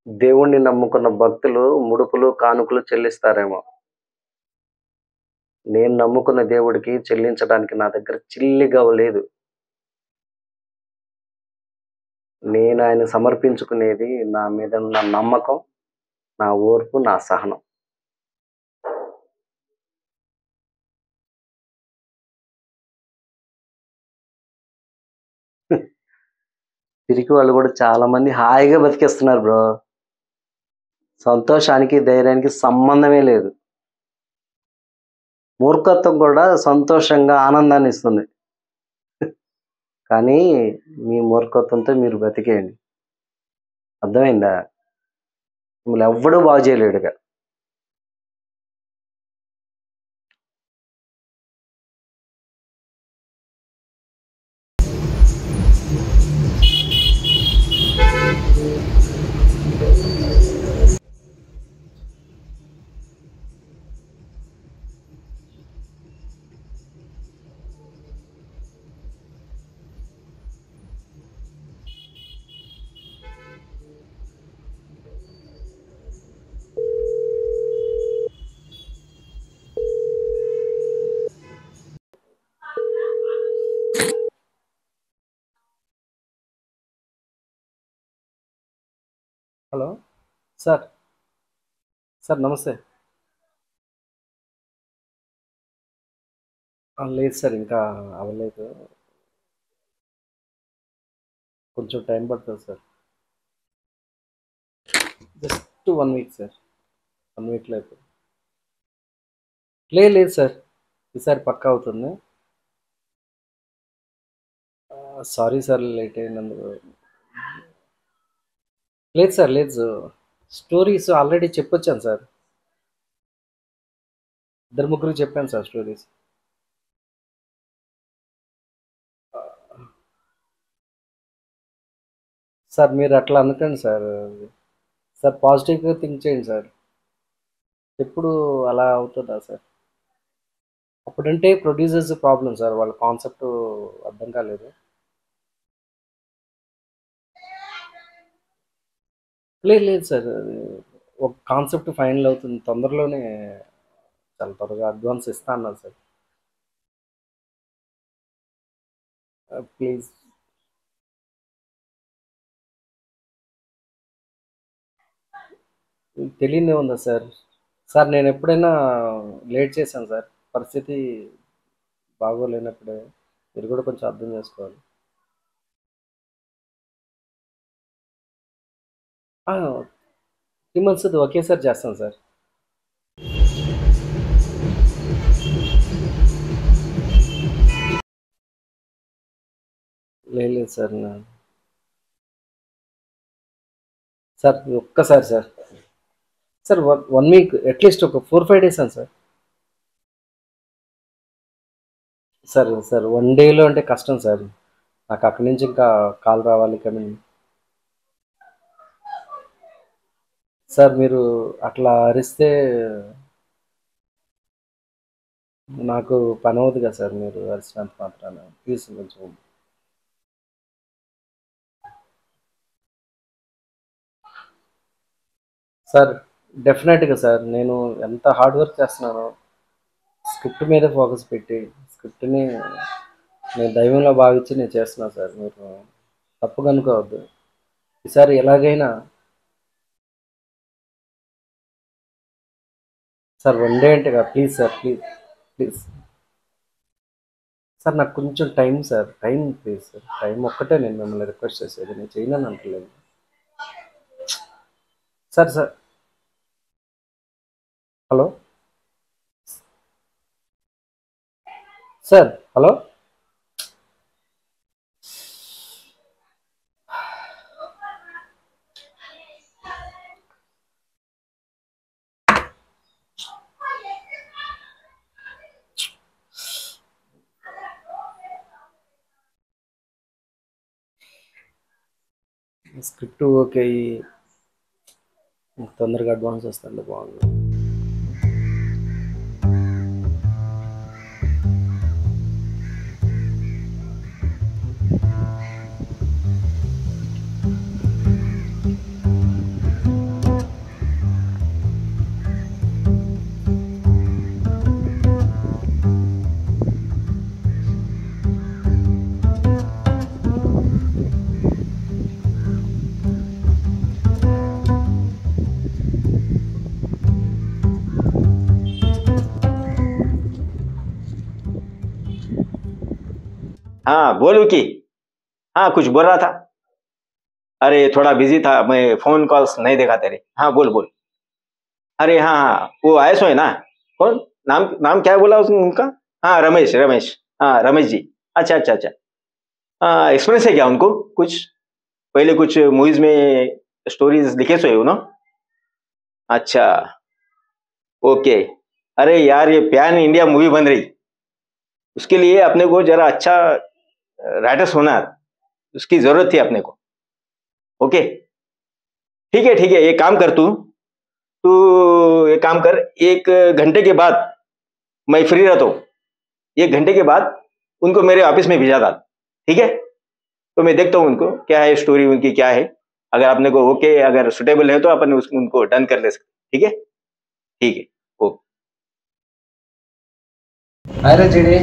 దేవుణ్ణి నమ్ముకున్న భక్తులు ముడుపులు, కానుకలు చెల్లిస్తారేమో! నేను నమ్ముకున్న దేవుడికి చెల్లించడానికి నా దగ్గర చిల్లి గవ్వ లేదు. నేను ఆయన సమర్పించుకునేది నా మీద ఉన్న నమ్మకం, నా ఓర్పు, నా సహనం. పిరికి వాళ్ళు గూడా చాలా మంది హాయిగా బతికేస్తున్నారు బ్రో. సంతోషానికి, ధైర్యానికి సంబంధమే లేదు. మూర్ఖత్వం కూడా సంతోషంగా, ఆనందాన్ని ఇస్తుంది. కానీ మీ మూర్ఖత్వంతో మీరు బతికేయండి. అర్థమైందా? మిమ్మల్ని ఎవ్వడూ బాగు చేయలేడిక. Hello sir. సార్ నమస్తే. లేదు సార్, ఇంకా అవ్వలేదు. కొంచెం టైం పడుతుంది సార్. Just 1 week sir. 1 వీక్లో అయిపోతుంది. లేదు సార్, ఈసారి పక్కా అవుతుంది. సారీ సార్, లేట్ అయినందుకు. లేదు సార్, లేదు. స్టోరీస్ ఆల్రెడీ చెప్పొచ్చాను సార్. 2-3 చెప్పాను సార్ స్టోరీస్. సార్ మీరు అట్లా అనకండి సార్. సార్ పాజిటివ్గా థింక్ చేయండి సార్. ఎప్పుడు అలా అవుతుందా సార్? అప్పుడంటే ప్రొడ్యూసర్స్ ప్రాబ్లం సార్, వాళ్ళ కాన్సెప్ట్ అర్థం కాలేదు. లేదు సార్, అది ఒక కాన్సెప్ట్ ఫైనల్ అవుతుంది తొందరలోనే. చాలా త్వరగా అడ్వాన్స్ ఇస్తా అన్నారు సార్. ప్లీజ్. తెలియదే ఉందా సార్? సార్ నేను ఎప్పుడైనా లేట్ చేశాను సార్. పరిస్థితి బాగోలేనప్పుడే మీరు కూడా కొంచెం అర్థం చేసుకోవాలి. 3 months ఒకేసారి చేస్తాను సార్. లేదు సార్. సార్ ఒక్కసారి సార్. సార్ 1 వీక్ అట్లీస్ట్ ఒక 4-5 days అని సార్. సార్ 1 dayలో అంటే కష్టం సార్. నాకు అక్కడి నుంచి ఇంకా కాల్ రావాలి కానీ. సార్ మీరు అట్లా అరిస్తే నాకు పని అవుతుంది కదా సార్, మీరు అరిచినంత మాత్రాన. ప్లీజ్ కొంచెం. సార్ డెఫినెట్గా సార్, నేను ఎంత హార్డ్ వర్క్ చేస్తున్నానో స్క్రిప్ట్ మీద ఫోకస్ పెట్టి స్క్రిప్ట్ని నేను దైవంలో భావించి నేను చేస్తున్నాను సార్. మీరు తప్పుగా అనుకోవద్దు. ఈసారి ఎలాగైనా సార్ 1 day అంటే కదా, please sir, please please sir. నాకు కొంచెం time sir, time please sir. Time ఒక్కటే నేను మిమ్మల్ని రిక్వెస్ట్ చేసేది, నేను చేయనని అంటలేదు sir. Hello sir. Hello script okay అయ్యి తొందరగా అడ్వాన్స్ వస్తుంది, బాగుంది. हाँ बोलू की। हाँ कुछ बोल रहा था। अरे थोड़ा बिजी था, मैं फोन कॉल्स नहीं देखा तेरे। हाँ बोल बोल। अरे हाँ हाँ, वो आए सो है ना? कौन? नाम नाम क्या बोला उनका? हाँ रमेश, रमेश। हाँ रमेश जी। अच्छा अच्छा अच्छा। हाँ एक्सपीरियंस है क्या उनको कुछ? पहले कुछ मूवीज में स्टोरीज लिखे सो है उन्होंने? अच्छा ओके। अरे यार ये पैन इंडिया मूवी बन रही, उसके लिए अपने को जरा अच्छा राइटर्स होना, उसकी जरूरत थी अपने को। ओके ठीक है, एक काम कर तू तू एक काम कर, 1 घंटे के बाद मैं फ्री रहता हूँ। 1 घंटे के बाद उनको मेरे ऑफिस में भेजा था, ठीक है? तो मैं देखता हूँ उनको क्या है, स्टोरी उनकी क्या है। अगर आपने को ओके, अगर सुटेबल है तो अपन उनको डन कर ले सकते, ठीक है? ठीक है ओके। అరే జీడి,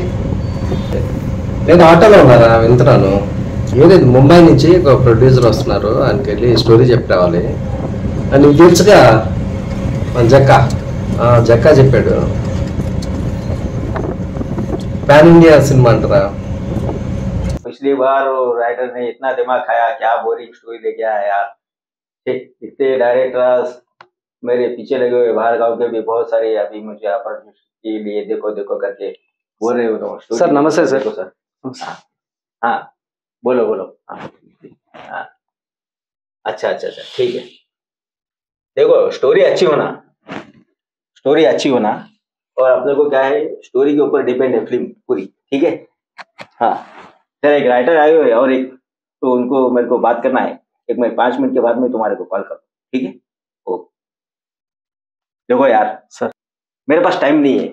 నేను ఆటోలో ఉన్నారా, వెళ్తున్నాను. ఏలేదు, ముంబై నుంచి ఒక ప్రొడ్యూసర్ వస్తున్నారు, ఆయనకి వెళ్ళి స్టోరీ చెప్పి రావాలి. నీకు తెలుసుగా మన జక్కా చెప్పాడు. పాన్ ఇండియా సినిమా అంటారా. पिछली बार राइटर ने इतना दिमाग खाया, क्या बोरिंग स्टोरी लेके आया यार। इतने डायरेक्टर्स मेरे पीछे लगे हुए, बाहर गांव के भी बहुत सारे अभी मुझे अपॉर्चुनिटी के लिए देखो देखो करके बोल रहे हो। सर नमस्ते सर। देखो सर। हाँ बोलो बोलो। हाँ अच्छा अच्छा अच्छा ठीक है। देखो स्टोरी अच्छी होना, स्टोरी अच्छी होना, और अपने को क्या है, स्टोरी के ऊपर डिपेंड है फिल्म पूरी, ठीक है? हाँ सर, एक राइटर आए हुए और एक, तो उनको मेरे को बात करना है। एक मैं 5 मिनट के बाद में तुम्हारे को कॉल करूँ, ठीक है? ओके। देखो यार सर मेरे पास टाइम नहीं है,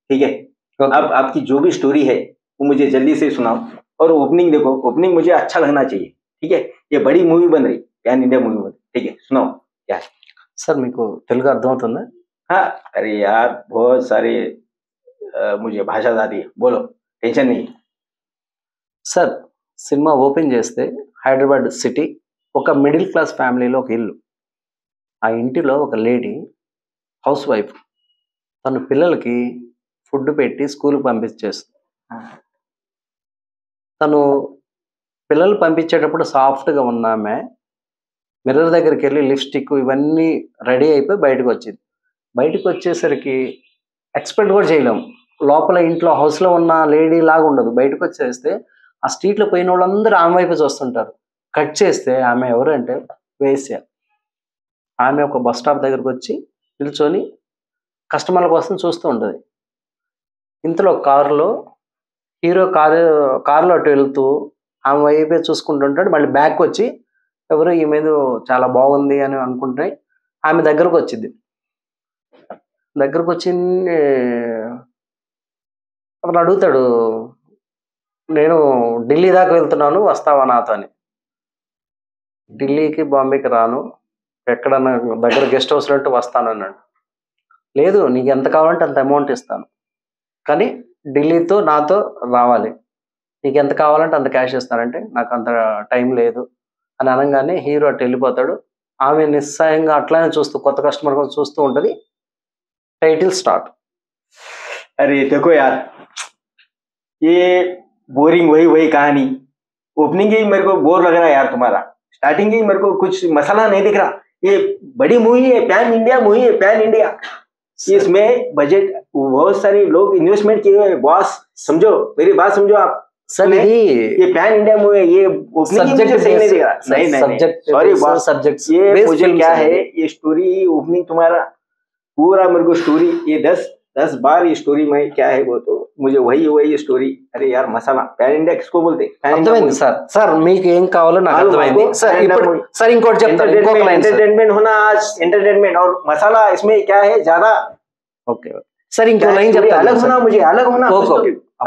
ठीक है? अब आपकी जो भी स्टोरी है वो मुझे जल्दी से सुनाओ, और ओपनिंग देखो, ओपनिंग मुझे अच्छा लगना चाहिए, ठीक है? ये बड़ी मूवी बन रही, पैन इंडिया मूवी बन रही, ठीक है? सुनाओ क्या है? సార్ మీకు తెలుగు అర్థమవుతుందా? हाँ अरे यार बहुत सारे मुझे भाषा आती है, बोलो टेंशन नहीं। సార్ సినిమా ఓపెన్ చేస్తే హైదరాబాద్ సిటీ, ఒక మిడిల్ క్లాస్ ఫ్యామిలీలో ఒక ఇల్లు. ఆ ఇంటిలో ఒక లేడీ హౌస్ వైఫ్, తన పిల్లలకి ఫుడ్ పెట్టి స్కూల్కి పంపించేస్తుంది. తను పిల్లలు పంపించేటప్పుడు సాఫ్ట్గా ఉన్న ఆమె మిర్రర్ దగ్గరికి వెళ్ళి లిప్స్టిక్ ఇవన్నీ రెడీ అయిపోయి బయటకు వచ్చింది. బయటకు వచ్చేసరికి ఎక్స్పెక్ట్ కూడా చేయలేము, లోపల ఇంట్లో హౌస్లో ఉన్న లేడీ లాగా ఉండదు. బయటకు వచ్చేస్తే ఆ స్ట్రీట్లో పోయిన వాళ్ళందరూ ఆమె వైపు చూస్తుంటారు. కట్ చేస్తే ఆమె ఎవరు అంటే వేశ్య. ఆమె ఒక బస్ స్టాప్ దగ్గరకు వచ్చి నిల్చొని కస్టమర్ల కోసం చూస్తూ ఉంటుంది. ఇంతలో కారులో హీరో కారులో అటు వెళ్తూ ఆమె వైపే చూసుకుంటుంటాడు. మళ్ళీ బ్యాక్ వచ్చి ఎవరు ఈ మీద చాలా బాగుంది అని అనుకుంటే ఆమె దగ్గరకు వచ్చింది. దగ్గరకు వచ్చి అతను అడుగుతాడు, నేను ఢిల్లీ దాకా వెళ్తున్నాను, వస్తావా నాతో అని. ఢిల్లీకి బాంబేకి రాను, ఎక్కడన్నా దగ్గర గెస్ట్ హౌస్లో ఉంటే వస్తాను అన్నాడు. లేదు, నీకు ఎంత కావాలంటే అంత అమౌంట్ ఇస్తాను, కానీ ఢిల్లీతో నాతో రావాలి, నీకు ఎంత కావాలంటే అంత క్యాష్ ఇస్తానంటే నాకు అంత టైం లేదు అని అనగానే హీరో అటు వెళ్ళిపోతాడు. ఆమె నిస్సాయంగా అట్లానే చూస్తూ కొత్త కస్టమర్ కోసం చూస్తూ ఉంటుంది. Title start. अरे देखो यार ये बोरिंग वही कहानी, ओपनिंग ही मेरे को बोर लग रहा है यार तुम्हारा, स्टार्टिंग ही मेरे को कुछ मसाला नहीं दिख रहा। ये बड़ी मूवी है, पैन इंडिया मूवी है, पैन इंडिया, इसमें बजट बहुत सारे लोग इन्वेस्टमेंट किए हुए, बॉस समझो मेरी बात समझो आप। सर ये पैन इंडिया मूवी है, ये ओपनिंग मुझे सही नहीं दिख रहा। नहीं सॉरी बॉस, सब्जेक्ट ये मुझे क्या है, ये स्टोरी ओपनिंग तुम्हारा पूरा मेरे को स्टोरी, ये 10 बार ये स्टोरी में क्या है वो, तो मुझे वही स्टोरी। अरे यार मसाला, पैन इंडिया किसको बोलते हैं? అర్థమైంది సార్. సార్ మీకు ఏం కావాలో నాకు అర్థమైంది సార్. ఇప్పుడు సార్ ఇంకోటి చెప్తాను, ఇంకొక లైన్ సార్. ఎంటర్టైన్మెంట్ होना आज, ఎంటర్టైన్మెంట్ और मसाला इसमें क्या है ज्यादा। ఓకే సార్ ఇంకో లైన్ చెప్తాను. अलग होना, मुझे अलग होना,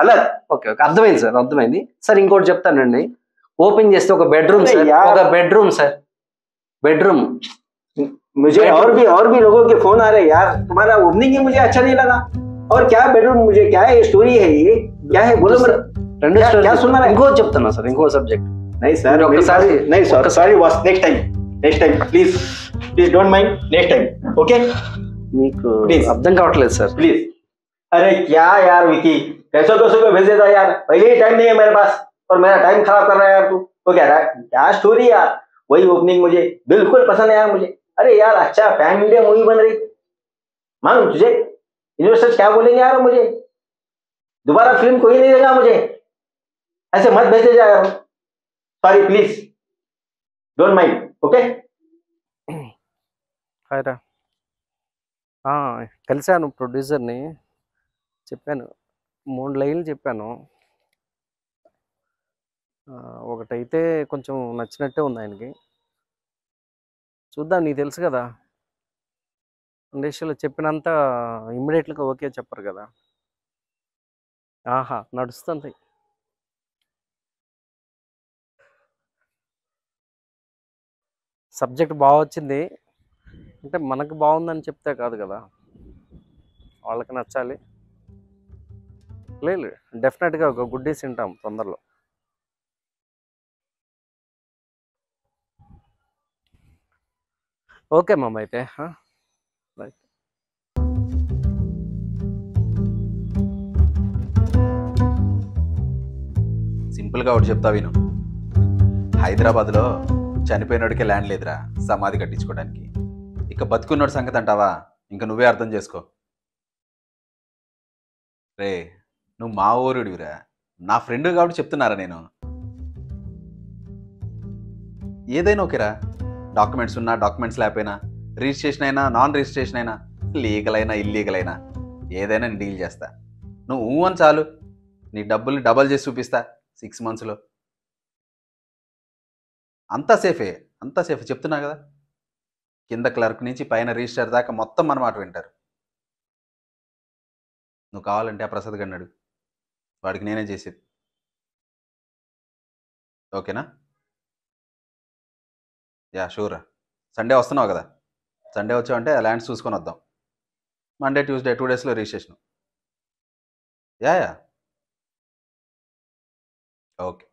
अलग। ఓకే అర్థమైంది సార్, అర్థమైంది సార్. ఇంకోటి చెప్తానండి. ఓపెన్ చేస్తే ఒక బెడ్రూమ్ సార్, ఒక బెడ్రూమ్ సార్, బెడ్రూమ్. मुझे और भी लोगों के फोन आ रहे हैं यार, तुम्हारा ओपनिंग ही मुझे अच्छा नहीं लगा। और क्या बेडरूम, मुझे क्या है स्टोरी है, ये क्या है बोलो मेरे। రెండు స్టోరీ क्या सुना है? ఇంకో చెప్తున్నా సార్, ఇంకో సబ్జెక్ట్. नहीं सर ఒకసారి, नहीं sorry boss, next time please don't mind, next time okay? మీకు అర్థం కావట్లేదు సార్, ప్లీజ్ अरे क्या यार विकी, कैसो कैसो को भेज देता यार, पहले ही टाइम नहीं है मेरे पास और मेरा टाइम खराब कर रहा है यार तू। तो कह रहा है क्या स्टोरी यार, वही ओपनिंग मुझे बिल्कुल पसंद है यार मुझे। अरे यार अच्छा पैन इंडिया मूवी बन रही, मालूम तुझे इन्वेस्टर्स क्या बोलेंगे यार मुझे, दोबारा फिल्म कोई नहीं देगा मुझे, ऐसे मत भेजे जा यार, sorry please don't mind, okay. Hi రా. కలిశాను ప్రొడ్యూసర్ని, చెప్పాను 3 లైన్లు చెప్పాను. ఒకటైతే కొంచెం నచ్చినట్టే ఉంది ఆయనకి. చూద్దాం, నీకు తెలుసు కదా ఇండస్ట్రీలో చెప్పినంత ఇమ్మీడియట్గా ఓకే చెప్పరు కదా. నడుస్తుంది. సబ్జెక్ట్ బాగా వచ్చింది అంటే మనకు బాగుందని చెప్తే కాదు కదా, వాళ్ళకి నచ్చాలి. లేదు డెఫినెట్గా ఒక గుడ్డీస్ తింటాం తొందరలో. ఓకే మామ అయితే రైట్. సింపుల్గా ఒకటి చెప్తా విను. హైదరాబాద్లో చనిపోయినోడికే ల్యాండ్ లేదురా సమాధి కట్టించుకోవడానికి. ఇక బతుకున్నోడి సంగతి అంటావా, ఇంకా నువ్వే అర్థం చేసుకో. రే నువ్వు మా ఊరుడివిరా, నా ఫ్రెండ్ కాబట్టి చెప్తున్నారా నేను. ఏదైనా ఓకేరా, డాక్యుమెంట్స్ ఉన్నా డాక్యుమెంట్స్ లేకపోయినా, రిజిస్ట్రేషన్ అయినా నాన్ రిజిస్ట్రేషన్ అయినా, లీగల్ అయినా ఇల్లీగల్ అయినా ఏదైనా నేను డీల్ చేస్తా. నువ్వు అని చాలు, నీ డబ్బులు డబల్ చేసి చూపిస్తా 6 monthsలో. అంతా సేఫే, అంతా సేఫే చెప్తున్నా కదా. కింద క్లర్క్ నుంచి పైన రిజిస్టర్ దాకా మొత్తం మన మాట వింటారు. నువ్వు కావాలంటే ఆ ప్రసాద్ గన్నాడు, వాడికి నేనే చేసేది. ఓకేనా? Yeah sure. సండే వస్తున్నావు కదా, సండే వచ్చావంటే ఆ ల్యాండ్స్ చూసుకొని వద్దాం. మండే ట్యూస్డే 2 daysలో రిజిస్ట్రేషన్. యా ఓకే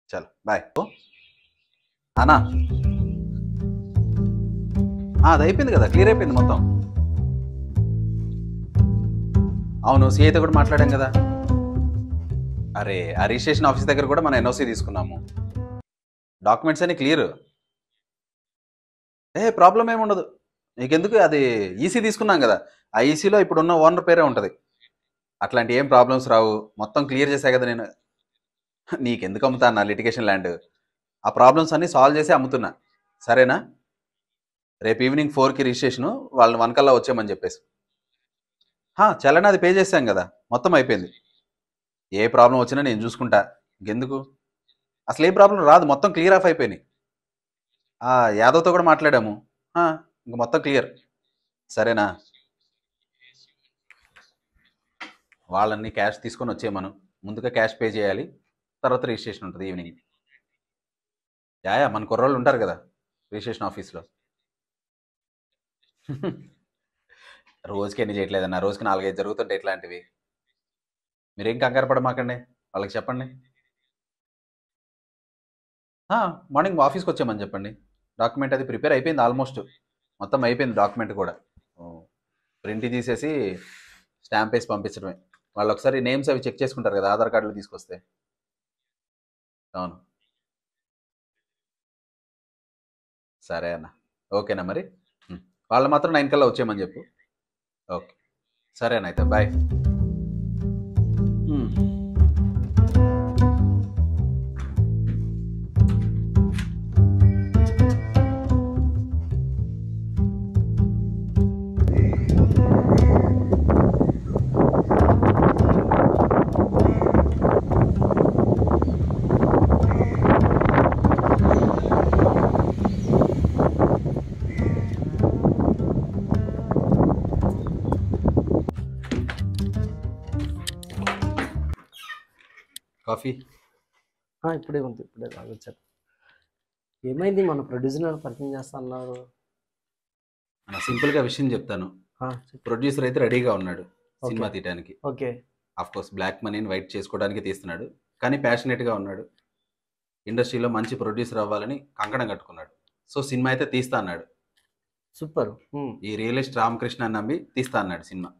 చలో బాయ్. అన్నా అది అయిపోయింది కదా, క్లియర్ అయిపోయింది మొత్తం. అవును సిఐతో కూడా మాట్లాడాం కదా. అరే ఆ రిజిస్ట్రేషన్ ఆఫీస్ దగ్గర కూడా మనం ఎన్ఓసి తీసుకున్నాము, డాక్యుమెంట్స్ అన్ని క్లియర్. ప్రాబ్లం ఏమి ఉండదు నీకెందుకు, అది ఈసీ తీసుకున్నాం కదా, ఆ ఈసీలో ఇప్పుడున్న ఓనర్ పేరే ఉంటుంది. అట్లాంటి ఏం ప్రాబ్లమ్స్ రావు, మొత్తం క్లియర్ చేసా కదా నేను. నీకెందుకు అమ్ముతా నా లిటిగేషన్ ల్యాండ్, ఆ ప్రాబ్లమ్స్ అన్నీ సాల్వ్ చేసి అమ్ముతున్నా. సరేనా? రేపు ఈవినింగ్ 4కి రిజిస్ట్రేషను, వాళ్ళని 1 కల్లా వచ్చేయమని చెప్పేసి. చలనా అది పే చేశాం కదా, మొత్తం అయిపోయింది. ఏ ప్రాబ్లం వచ్చినా నేను చూసుకుంటా, ఇంకెందుకు. అసలు ఏ ప్రాబ్లం రాదు, మొత్తం క్లియర్ ఆఫ్ అయిపోయినాయి. యాదవ్తో కూడా మాట్లాడాము, ఇంక మొత్తం క్లియర్. సరేనా? వాళ్ళని క్యాష్ తీసుకొని వచ్చేయమను, ముందుగా క్యాష్ పే చేయాలి, తర్వాత రిజిస్ట్రేషన్ ఉంటుంది ఈవినింగ్. మన కుర్రోళ్ళు ఉంటారు కదా రిజిస్ట్రేషన్ ఆఫీస్లో. రోజుకి ఎన్ని చేయట్లేదన్న, రోజుకి 4-5 జరుగుతుంటాయి ఇట్లాంటివి. మీరేం కంగారు పడమాకండి, వాళ్ళకి చెప్పండి. మార్నింగ్ ఆఫీస్కి వచ్చామని చెప్పండి. డాక్యుమెంట్ అది ప్రిపేర్ అయిపోయింది, ఆల్మోస్ట్ మొత్తం అయిపోయింది. డాక్యుమెంట్ కూడా ప్రింట్ తీసేసి స్టాంప్ వేసి పంపించడమే. వాళ్ళు ఒకసారి నేమ్స్ అవి చెక్ చేసుకుంటారు కదా ఆధార్ కార్డులు తీసుకొస్తే. అవును సరే అన్న, ఓకేనా మరి. వాళ్ళు మాత్రం 9 కల్లా వచ్చేయమని చెప్పు. ఓకే సరే అన్న, అయితే బాయ్. కాఫీ ఇప్పుడే ఉంది, ఇప్పుడే తాగొచ్చారు. ఏమైంది, మన ప్రొడ్యూసర్ పరిచయం చేస్తా అన్నారు. సింపుల్గా విషయం చెప్తాను. ప్రొడ్యూసర్ అయితే రెడీగా ఉన్నాడు సినిమా తీయడానికి. ఓకే, ఆఫ్ కోర్స్ బ్లాక్ మనీని వైట్ చేసుకోవడానికి తీస్తున్నాడు, కానీ ప్యాషనేట్గా ఉన్నాడు. ఇండస్ట్రీలో మంచి ప్రొడ్యూసర్ అవ్వాలని కంకణం కట్టుకున్నాడు. సో సినిమా అయితే తీస్తా అన్నాడు. సూపర్. ఈ రియలిస్ట్ రామకృష్ణ నమ్మి తీస్తా అన్నాడు సినిమా.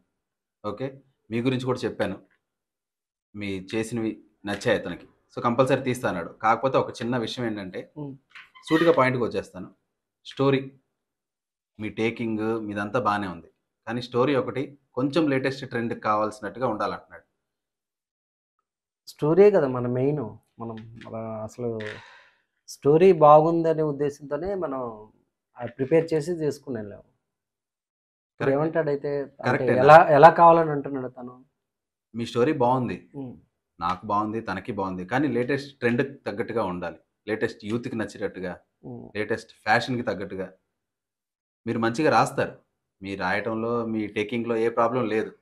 ఓకే, మీ గురించి కూడా చెప్పాను, మీ చేసినవి నచ్చాయి అతనికి, సో కంపల్సరీ తీస్తా అన్నాడు. కాకపోతే ఒక చిన్న విషయం ఏంటంటే, సూటిగా పాయింట్కి వచ్చేస్తాను. స్టోరీ, మీ టేకింగ్ మీదంతా బాగానే ఉంది, కానీ స్టోరీ ఒకటి కొంచెం లేటెస్ట్ ట్రెండ్ కావాల్సినట్టుగా ఉండాలంటున్నాడు. స్టోరీ కదా మన మెయిన్. మనం అసలు స్టోరీ బాగుందనే ఉద్దేశంతోనే మనం ప్రిపేర్ చేసి చేసుకుని వెళ్ళాము. ఇప్పుడు ఏమంటాడైతే అంటే కరెక్టే. ఎలా కావాలని అంటున్నాడు తను. మీ స్టోరీ బాగుంది, నాకు బాగుంది, తనకి బాగుంది, కానీ లేటెస్ట్ ట్రెండ్కి తగ్గట్టుగా ఉండాలి, లేటెస్ట్ యూత్కి నచ్చేటట్టుగా, లేటెస్ట్ ఫ్యాషన్కి తగ్గట్టుగా. మీరు మంచిగా రాస్తారు, మీ రాయటంలో మీ టేకింగ్లో ఏ ప్రాబ్లం లేదు,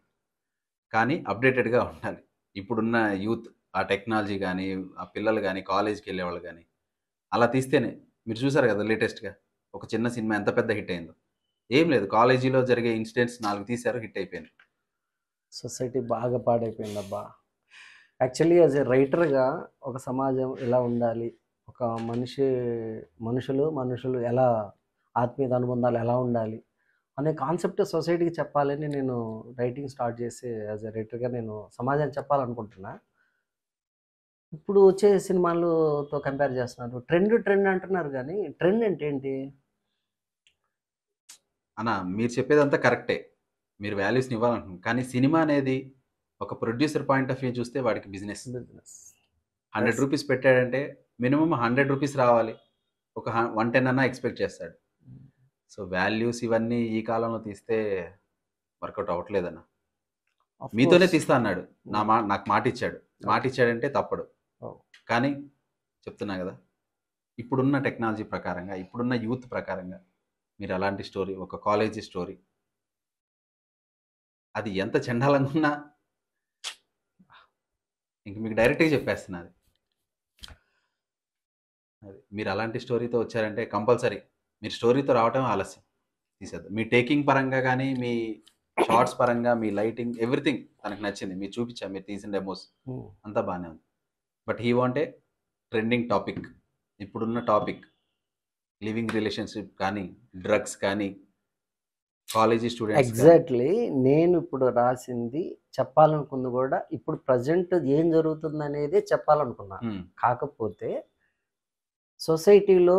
కానీ అప్డేటెడ్గా ఉండాలి. ఇప్పుడున్న యూత్, ఆ టెక్నాలజీ కానీ, ఆ పిల్లలు కానీ, కాలేజీకి వెళ్ళేవాళ్ళు కానీ అలా తీస్తేనే. మీరు చూసారు కదా లేటెస్ట్గా ఒక చిన్న సినిమా ఎంత పెద్ద హిట్ అయిందో. ఏం లేదు, కాలేజీలో జరిగే ఇన్సిడెంట్స్ 4 తీశారు, హిట్ అయిపోయింది. సొసైటీ బాగా పాడైపోయిందబ్బా. యాక్చువల్లీ యాజ్ ఏ రైటర్గా ఒక సమాజం ఎలా ఉండాలి, ఒక మనుషులు ఎలా ఆత్మీయత అనుబంధాలు ఎలా ఉండాలి అనే కాన్సెప్ట్ సొసైటీకి చెప్పాలని నేను రైటింగ్ స్టార్ట్ చేసి యాజ్ ఏ రైటర్గా నేను సమాజానికి చెప్పాలనుకుంటున్నా. ఇప్పుడు వచ్చే సినిమాలతో కంపేర్ చేస్తున్నారు, ట్రెండ్ అంటున్నారు, కానీ ట్రెండ్ అంటే ఏంటి అన్న? మీరు చెప్పేదంతా కరెక్టే, మీరు వాల్యూస్ని ఇవ్వాలంటున్నారు, కానీ సినిమా అనేది ఒక ప్రొడ్యూసర్ పాయింట్ ఆఫ్ వ్యూ చూస్తే వాడికి బిజినెస్. 100 రూపీస్ పెట్టాడంటే మినిమం 100 రూపీస్ రావాలి, ఒక 110 అన్నా ఎక్స్పెక్ట్ చేస్తాడు. సో వాల్యూస్ ఇవన్నీ ఈ కాలంలో తీస్తే వర్కౌట్ అవ్వట్లేదన్న. మీతోనే తీస్తా అన్నాడు, నాకు మాట ఇచ్చాడంటే తప్పడు. కానీ చెప్తున్నా కదా, ఇప్పుడున్న టెక్నాలజీ ప్రకారంగా, ఇప్పుడున్న యూత్ ప్రకారంగా మీరు అలాంటి స్టోరీ, ఒక కాలేజీ స్టోరీ, అది ఎంత చండాలంగా ఉన్నా ఇంక మీకు డైరెక్ట్గా చెప్పేస్తున్నది. అది మీరు అలాంటి స్టోరీతో వచ్చారంటే కంపల్సరీ మీరు స్టోరీతో రావటం ఆలస్యం, తీసేద్దాం. మీ టేకింగ్ పరంగా కానీ, మీ షార్ట్స్ పరంగా, మీ లైటింగ్, ఎవ్రీథింగ్ తనకు నచ్చింది. మీరు చూపించా, మీరు తీసిన డెమోస్ అంతా బాగానే ఉంది. But he want a trending topic. ఇప్పుడున్న టాపిక్ లివింగ్ రిలేషన్షిప్ కానీ, డ్రగ్స్ కానీ, కాలేజీ స్టూడెంట్స్. ఎగ్జాక్ట్లీ నేను ఇప్పుడు రాసింది చెప్పాలనుకుంది కూడా ఇప్పుడు ప్రజెంట్ ఏం జరుగుతుంది అనేది చెప్పాలనుకున్నా. కాకపోతే సొసైటీలో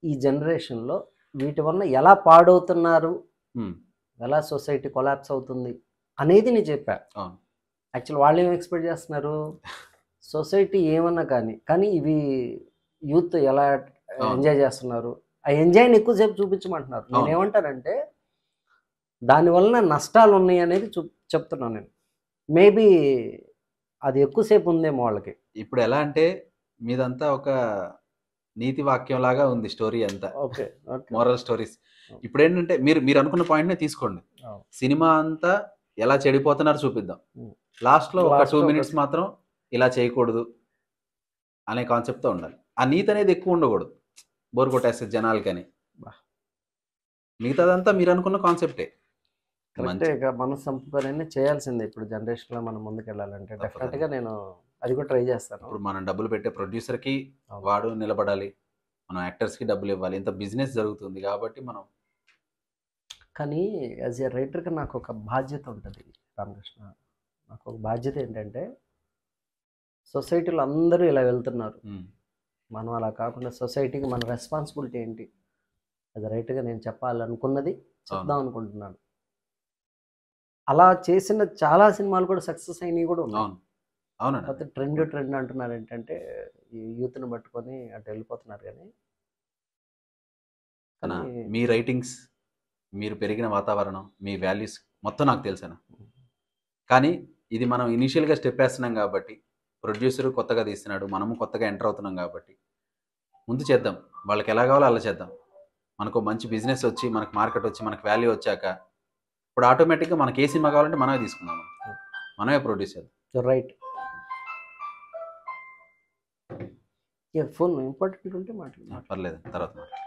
ఈ జనరేషన్లో వీటి వల్ల ఎలా పాడవుతున్నారు, ఎలా సొసైటీ కొలాప్స్ అవుతుంది అనేది నేను చెప్పా. యాక్చువల్ వాళ్ళు ఏం ఎక్స్పెక్ట్ చేస్తున్నారు, సొసైటీ ఏమన్నా కానీ ఇవి యూత్ ఎలా ఎంజాయ్ చేస్తున్నారు, ఆ ఎంజాయ్ని ఎక్కువసేపు చూపించమంటున్నారు. నేను ఏమంటానంటే దానివల్ల నష్టాలు ఉన్నాయి అనేది చెప్తున్నాను నేను. మేబీ అది ఎక్కువసేపు ఉందేమో వాళ్ళకి. ఇప్పుడు ఎలా అంటే మీదంతా ఒక నీతి వాక్యం లాగా ఉంది స్టోరీ అంతా, మోరల్ స్టోరీస్. ఇప్పుడు ఏంటంటే మీరు అనుకున్న పాయింట్నే తీసుకోండి, సినిమా అంతా ఎలా చెడిపోతున్నారు చూపిద్దాం, లాస్ట్లో ఒక 2 minutes మాత్రం ఇలా చేయకూడదు అనే కాన్సెప్ట్తో ఉండాలి. ఆ నీతి అనేది ఎక్కువ ఉండకూడదు, బోర్ కొట్టేస్తే జనాలకని. మిగతాదంతా మీరు అనుకున్న కాన్సెప్టే. కరెక్టే, ఇక మన సంపూర్ణ చేయాల్సిందే ఇప్పుడు జనరేషన్లో మనం ముందుకు వెళ్ళాలంటే. డెఫినెట్గా నేను అది కూడా ట్రై చేస్తాను. ఇప్పుడు మనం డబ్బులు పెట్టే ప్రొడ్యూసర్కి వాడు నిలబడాలి, మనం యాక్టర్స్కి డబ్బులు ఇవ్వాలి, ఇంత బిజినెస్ జరుగుతుంది కాబట్టి మనం. కానీ యాజ్ ఏ రైటర్గా నాకు ఒక బాధ్యత ఉంటుంది రామకృష్ణ. నాకు ఒక బాధ్యత ఏంటంటే సొసైటీలో అందరూ ఇలా వెళ్తున్నారు, మనం అలా కాకుండా సొసైటీకి మన రెస్పాన్సిబిలిటీ ఏంటి యాజ్ ఏ రైటర్గా నేను చెప్పాలనుకున్నది చెప్దాం అనుకుంటున్నాను. అలా చేసిన చాలా సినిమాలు కూడా సక్సెస్ అయినవి కూడా ఉన్నాయి. కాకపోతే ట్రెండ్ అంటున్నారు ఏంటంటే ఈ యూత్ని పట్టుకొని అటు వెళ్ళిపోతున్నారు. కానీ మీ రైటింగ్స్, మీరు పెరిగిన వాతావరణం, మీ వాల్యూస్ మొత్తం నాకు తెలుసనా. కానీ ఇది మనం ఇనీషియల్గా స్టెప్ వేస్తున్నాం కాబట్టి, ప్రొడ్యూసర్ కొత్తగా తీస్తున్నాడు, మనము కొత్తగా ఎంటర్ అవుతున్నాం కాబట్టి ముందు చేద్దాం, వాళ్ళకి ఎలా కావాలో అలా చేద్దాం. మనకు మంచి బిజినెస్ వచ్చి, మనకు మార్కెట్ వచ్చి, మనకు వాల్యూ వచ్చాక ఇప్పుడు ఆటోమేటిక్గా మనకి ఏ సినిమా కావాలంటే మనమే తీసుకుందాం, మనమే ప్రొడ్యూస్ చేద్దాం. రైట్. ఫోన్ ఇంపార్టెంట్ ఉంటే మాట్లాడు, పర్లేదు, తర్వాత మాట్లాడు.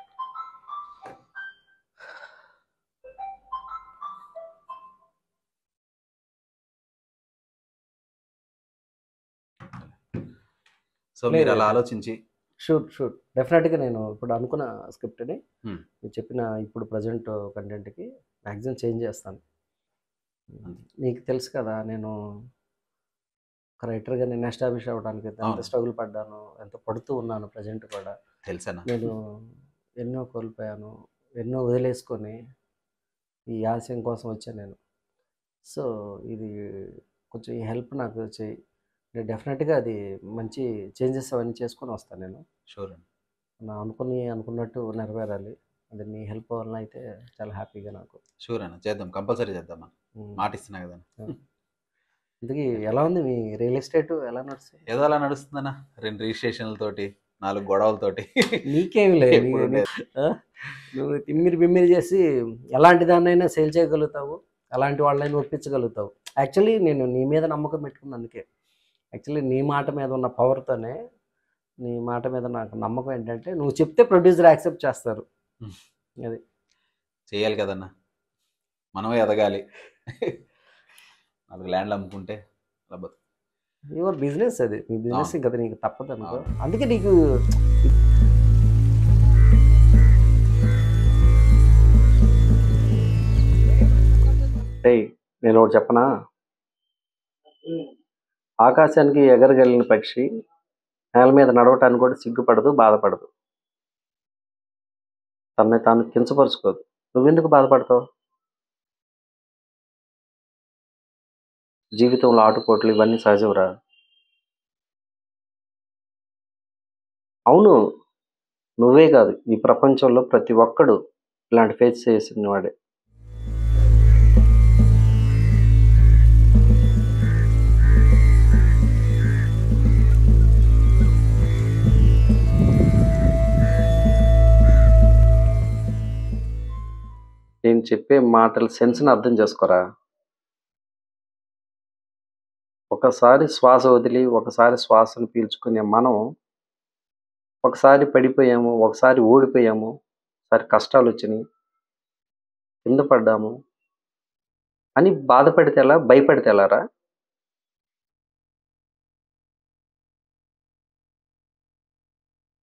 సో మీరు అలా ఆలోచించి షూర్ డెఫినెట్గా నేను ఇప్పుడు అనుకున్న స్క్రిప్ట్ని మీరు చెప్పిన ఇప్పుడు ప్రజెంట్ కంటెంట్కి మ్యాక్సిమం చేంజ్ చేస్తాను. నీకు తెలుసు కదా, నేను ఒక రైటర్గా నేను ఎస్టాబ్లిష్ అవ్వడానికి ఎంత అవును. స్ట్రగుల్ పడ్డాను, ఎంత పడుతూ ఉన్నాను ప్రజెంట్ కూడా. తెలుసన్నా. నేను ఎన్నో కోల్పోయాను, ఎన్నో వదిలేసుకొని ఈ ఆశయం కోసం వచ్చాను నేను. సో ఇది కొంచెం ఈ హెల్ప్ నాకు చేయి, నేను డెఫినెట్గా అది మంచి చేంజెస్ అవన్నీ చేసుకొని వస్తాను నేను. షూర్ అండి. నా అనుకున్నట్టు నెరవేరాలి. అది నీ హెల్ప్ వలన అయితే చాలా హ్యాపీగా నాకు. షూర్ అన్న, చేద్దాం, కంపల్సరీ చేద్దాం అన్న, మాట ఇస్తున్నా కదా. అందుకే ఎలా ఉంది మీ రియల్ ఎస్టేట్, ఎలా నడుస్తుంది? ఏదో అలా నడుస్తుందన్న, 2 రిజిస్ట్రేషన్లతోటి 4 గొడవలతోటి. నీకేమి లేదు, ఎప్పుడు ఉండేది. నువ్వు తిమ్మిరి చేసి ఎలాంటి దాన్నైనా సేల్ చేయగలుగుతావు, అలాంటి వాళ్ళైనా ఒప్పించగలుగుతావు. యాక్చువల్లీ నేను నీ మీద నమ్మకం పెట్టుకున్నాను. అందుకే యాక్చువల్లీ నీ మాట మీద ఉన్న పవర్తోనే, నీ మాట మీద నాకు నమ్మకం ఏంటంటే నువ్వు చెప్తే ప్రొడ్యూసర్ యాక్సెప్ట్ చేస్తారు. అది చేయాలి కదన్న, మనమే ఎదగాలి. 4 ల్యాండ్లు అమ్ముకుంటే అలా బతుకు. యువర్ బిజినెస్, అది నీ బిజినెస్, ఇంకా నీకు తప్పదు అనుకో. అందుకే నీకు నేను ఒకటి చెప్పనా, ఆకాశానికి ఎగరగలిగిన పక్షి నేల మీద నడవటానికి కూడా సిగ్గుపడదు, బాధపడదు, తనని తాను కించపరుచుకోదు. నువ్వెందుకు బాధపడతావు? జీవితంలో ఆటుపోట్లు ఇవన్నీ సహజంరా. అవును, నువ్వే కాదు, ఈ ప్రపంచంలో ప్రతి ఒక్కడు ఇలాంటి ఫేస్ చేసిన వాడే. నేను చెప్పే మాటల సెన్స్ని అర్థం చేసుకోరా. ఒకసారి శ్వాస వదిలి ఒకసారి శ్వాసను పీల్చుకునే మనం ఒకసారి పడిపోయాము, ఒకసారి ఓడిపోయాము, ఒకసారి కష్టాలు వచ్చినాయి, కింద పడ్డాము అని బాధపడితే ఎలా, భయపడితే ఎలారా?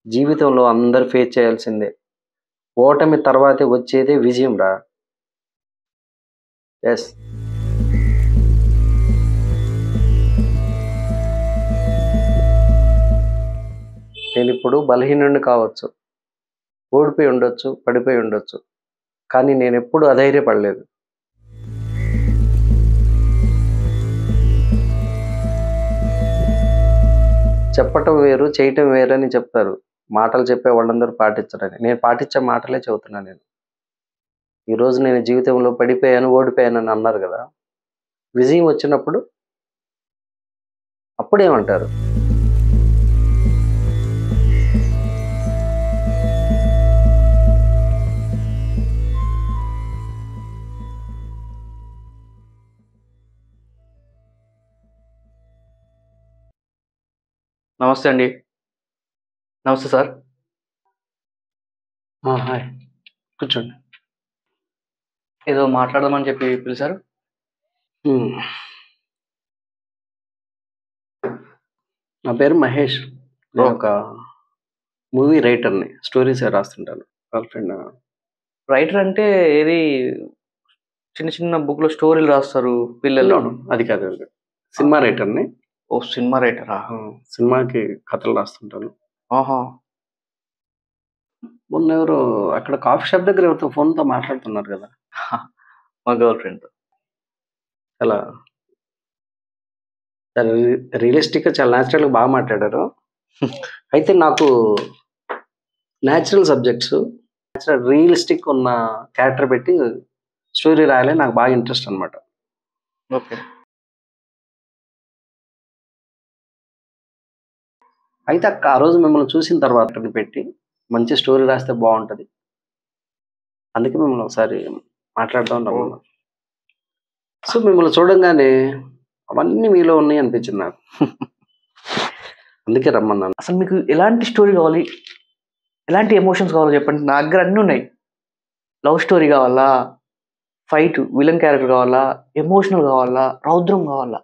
జీవితంలో అందరు ఫేస్ చేయాల్సిందే. ఓటమి తర్వాతే వచ్చేదే విజయం రా. ఎస్, నేను ఇప్పుడు బలహీనుడిని కావచ్చు, ఓడిపోయి ఉండొచ్చు, పడిపోయి ఉండొచ్చు, కానీ నేను ఎప్పుడు అధైర్యపడలేదు. చెప్పటం వేరు, చేయటం వేరు అని చెప్తారు. మాటలు చెప్పే వాళ్ళందరూ పాటించరని. నేను పాటించే మాటలే చెబుతున్నాను. నేను ఈరోజు నేను జీవితంలో పడిపోయాను, ఓడిపోయాను అని అన్నారు కదా, విజయం వచ్చినప్పుడు అప్పుడేమంటారు? నమస్తే అండి. నమస్తే సార్. హాయ్, కూర్చోండి. ఏదో మాట్లాడదామని చెప్పి పిలిచారు. నా పేరు మహేష్. నేను ఒక మూవీ రైటర్ని, స్టోరీస్ రాస్తుంటాను. గర్ల్ ఫ్రెండ్ రైటర్ అంటే ఏది, చిన్న చిన్న బుక్లో స్టోరీలు రాస్తారు పిల్లలు? అది కాదు, సినిమా రైటర్ని. ఓ, సినిమా రైటరా? సినిమాకి కథలు రాస్తుంటాను. ఆహా. మొన్న ఎవరు అక్కడ కాఫీ షాప్ దగ్గర ఎవరితో ఫోన్తో మాట్లాడుతున్నారు కదా, మా గర్ల్ ఫ్రెండ్. చాలా రియలిస్టిక్గా, చాలా న్యాచురల్గా బాగా మాట్లాడారు. అయితే నాకు న్యాచురల్ సబ్జెక్ట్స్, న్యాచురల్ రియలిస్టిక్ ఉన్న క్యారెక్టర్ పెట్టి స్టోరీ రాయాలని నాకు బాగా ఇంట్రెస్ట్ అనమాట. ఓకే. అయితే ఆ రోజు మిమ్మల్ని చూసిన తర్వాత పెట్టి మంచి స్టోరీ రాస్తే బాగుంటుంది, అందుకే మిమ్మల్ని ఒకసారి మాట్లాడుతూ ఉన్నాము. సో మిమ్మల్ని చూడంగానే అవన్నీ మీలో ఉన్నాయి అనిపించింది నాకు. అందుకే రమ్మన్నాను. అసలు మీకు ఎలాంటి స్టోరీ కావాలి, ఎలాంటి ఎమోషన్స్ కావాలో చెప్పండి. నా దగ్గర అన్నీ ఉన్నాయి. లవ్ స్టోరీ కావాలా, ఫైట్ విలన్ క్యారెక్టర్ కావాలా, ఎమోషనల్ కావాలా, రౌద్రం కావాలా,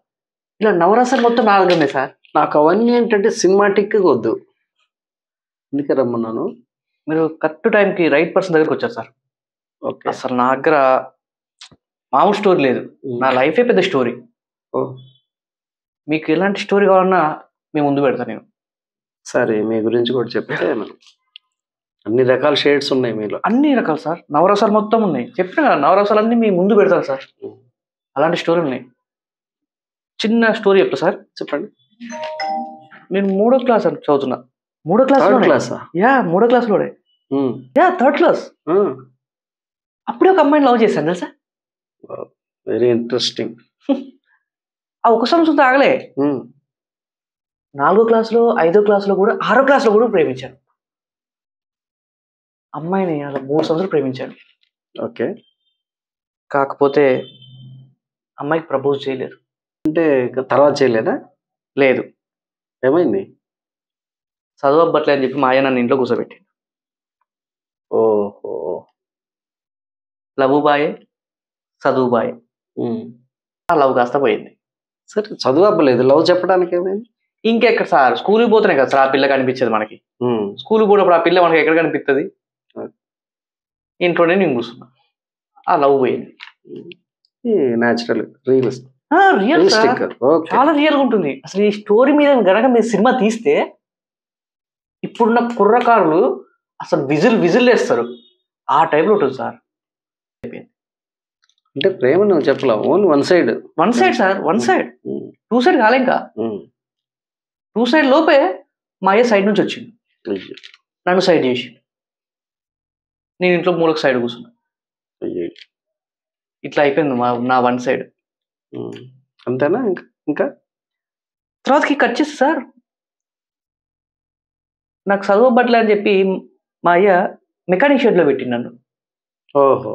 ఇలా నవరసాలు మొత్తం నా దగ్గరనే సార్. నాకు అవన్నీ ఏంటంటే సినిమాటిక్ వద్దు, అందుకే రమ్మన్నాను. మీరు కరెక్ట్ టైంకి రైట్ పర్సన్ దగ్గరికి వచ్చారు సార్. ఓకే. అసలు నా దగ్గర మామూలు స్టోరీ లేదు, నా లైఫే పెద్ద స్టోరీ. మీకు ఎలాంటి స్టోరీ కావాలన్నా మేము ముందు పెడతాను నేను. సరే మీ గురించి కూడా చెప్తే అన్ని రకాల షేడ్స్ ఉన్నాయి మీలో. అన్ని రకాలు సార్, నవరసాలు మొత్తం ఉన్నాయి. చెప్పిన కదా నవరసాలు అన్ని మీ ముందు పెడతాను సార్. అలాంటి స్టోరీ ఉన్నాయి. చిన్న స్టోరీ చెప్తా సార్. చెప్పండి. నేను 3వ క్లాస్ అని చదువుతున్నా. 3వ క్లాస్ యా 3వ క్లాస్లోనే యా 3rd క్లాస్. అప్పుడే ఒక అమ్మాయిని లవ్ చేశాను తెలుసా. Very interesting. ఆ ఒక సంవత్సరం ఆగలే. 4వ క్లాస్లో 5వ క్లాస్లో కూడా 6వ క్లాస్లో కూడా ప్రేమించాను అమ్మాయిని. అలా 3 సంవత్సరాలు ప్రేమించాను. ఓకే. కాకపోతే అమ్మాయికి ప్రపోజ్ చేయలేదు. అంటే తర్వాత చేయలేదా? లేదు. ఏమైంది? చదువు అబ్బట్లే అని చెప్పి మా అయ్య నన్ను ఇంట్లో కూర్చోబెట్టింది. ఓహో. లవ్ బాయే చదువు బాయే. ఆ లవ్ కాస్త పోయింది. సరే చదువు అవ్వలేదు, లవ్ చెప్పడానికి ఏమైంది? ఇంకెక్కడ సార్, స్కూల్కి పోతున్నాయి కదా సార్ ఆ పిల్ల కనిపించేది మనకి. స్కూల్కి పోయినప్పుడు ఆ పిల్ల మనకి ఎక్కడ కనిపిస్తుంది? ఇంట్లోనే నేను కూర్చున్నా. ఆ లవ్ పోయింది. న్యాచురల్ రియల్ చాలా రియల్ గా ఉంటుంది. అసలు ఈ స్టోరీ మీద గనక మీరు సినిమా తీస్తే ఇప్పుడున్న కుర్రకారులు అసలు విజిల్ వేస్తారు. ఆ టైప్లో ఉంటుంది సార్. అంటే ప్రేమ నువ్వు చెప్పలేవు, only one side sir. 1 side 2 side కాలే. ఇంకా 2 సైడ్ లోపే మా అయ్య సైడ్ నుంచి వచ్చింది, నన్ను సైడ్ చేసిండు. నేను ఇంట్లో మూలకు సైడ్ కూర్చున్నా. ఇట్లా అయిపోయింది నా 1 సైడ్. అంతేనా? ఇంకా తర్వాతకి కట్ చేస్తే సార్ నాకు చదవబట్లే అని చెప్పి మా అయ్య మెకానిక్ షెడ్లో పెట్టిండు నన్ను. ఓహో.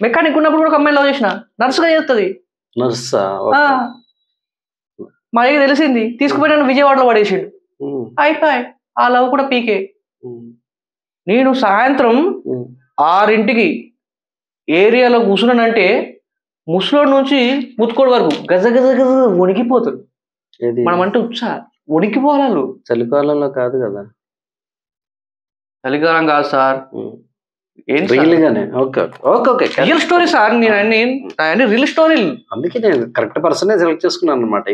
మెకానిక్ ఉన్నప్పుడు కూడా ఒక అమ్మాయి లవ్ చేసిన, నర్సుగా చేస్తుంది. నర్సా? మా అయ్యకి తెలిసింది, తీసుకుపోయి నన్ను విజయవాడలో పడేసిండు. అయిపోయి ఆ లవ్ కూడా పీకే. నేను సాయంత్రం 6ంటికి ఏరియాలో కూర్చున్నానంటే ముసలోడి నుంచి ముత్తుకోడి వరకు గజ గజ గజ వణికిపోతారు. మనం అంటే వణికిపోవాలి. చలికాలంలో కాదు కదా? చలికాలం కాదు సార్. Real story sir. నేను రియల్ స్టోరీ, అందుకే నేను కరెక్ట్ పర్సనే సెలెక్ట్ చేసుకున్నాను అనమాట.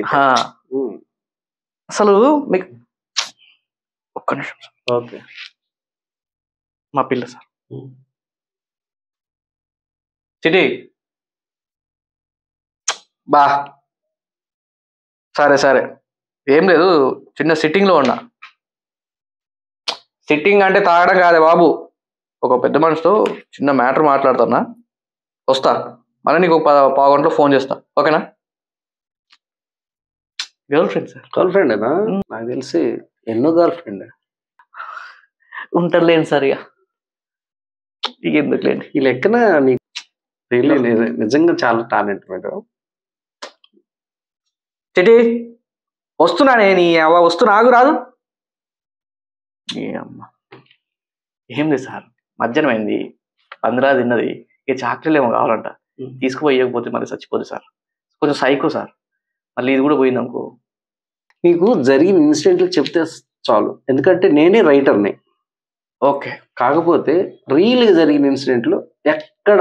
అసలు మీకు ఒక్క నిమిషం సార్. ఓకే. మా పిల్ల సార్ చిటి బా సరే ఏం లేదు, చిన్న సిట్టింగ్లో ఉన్నా. సిట్టింగ్ అంటే తాగడం కాదే బాబు, ఒక పెద్ద మనిషితో చిన్న మ్యాటర్ మాట్లాడుతున్నా. వస్తా, మళ్ళీ నీకు 15 గంటలో ఫోన్ చేస్తా, ఓకేనా? Girl friend sir. గర్ల్ ఫ్రెండేనా? నాకు తెలిసి ఎన్నో గర్ల్ ఫ్రెండ్ ఉంటారులేండి సార్. ఇక ఎందుకులేండి ఈ లెక్కన. నీకు నిజంగా చాలా టాలెంట్ మీరు. చిటి వస్తున్నానే, నీ అవ్వ వస్తున్నా, ఆగు రాదు. అమ్మ ఏం లేదు సార్, మధ్యాహ్నం అయింది, 15 తిన్నది. ఇక చాక్లెట్లు ఏమో కావాలంట, తీసుకుపోయకపోతే మళ్ళీ చచ్చిపోదు సార్. కొంచెం సైకో సార్. మళ్ళీ ఇది కూడా పోయింది అనుకో. నీకు జరిగిన ఇన్సిడెంట్లు చెప్తే చాలు, ఎందుకంటే నేనే రైటర్ని. ఓకే. కాకపోతే రియల్గా జరిగిన ఇన్సిడెంట్లు ఎక్కడ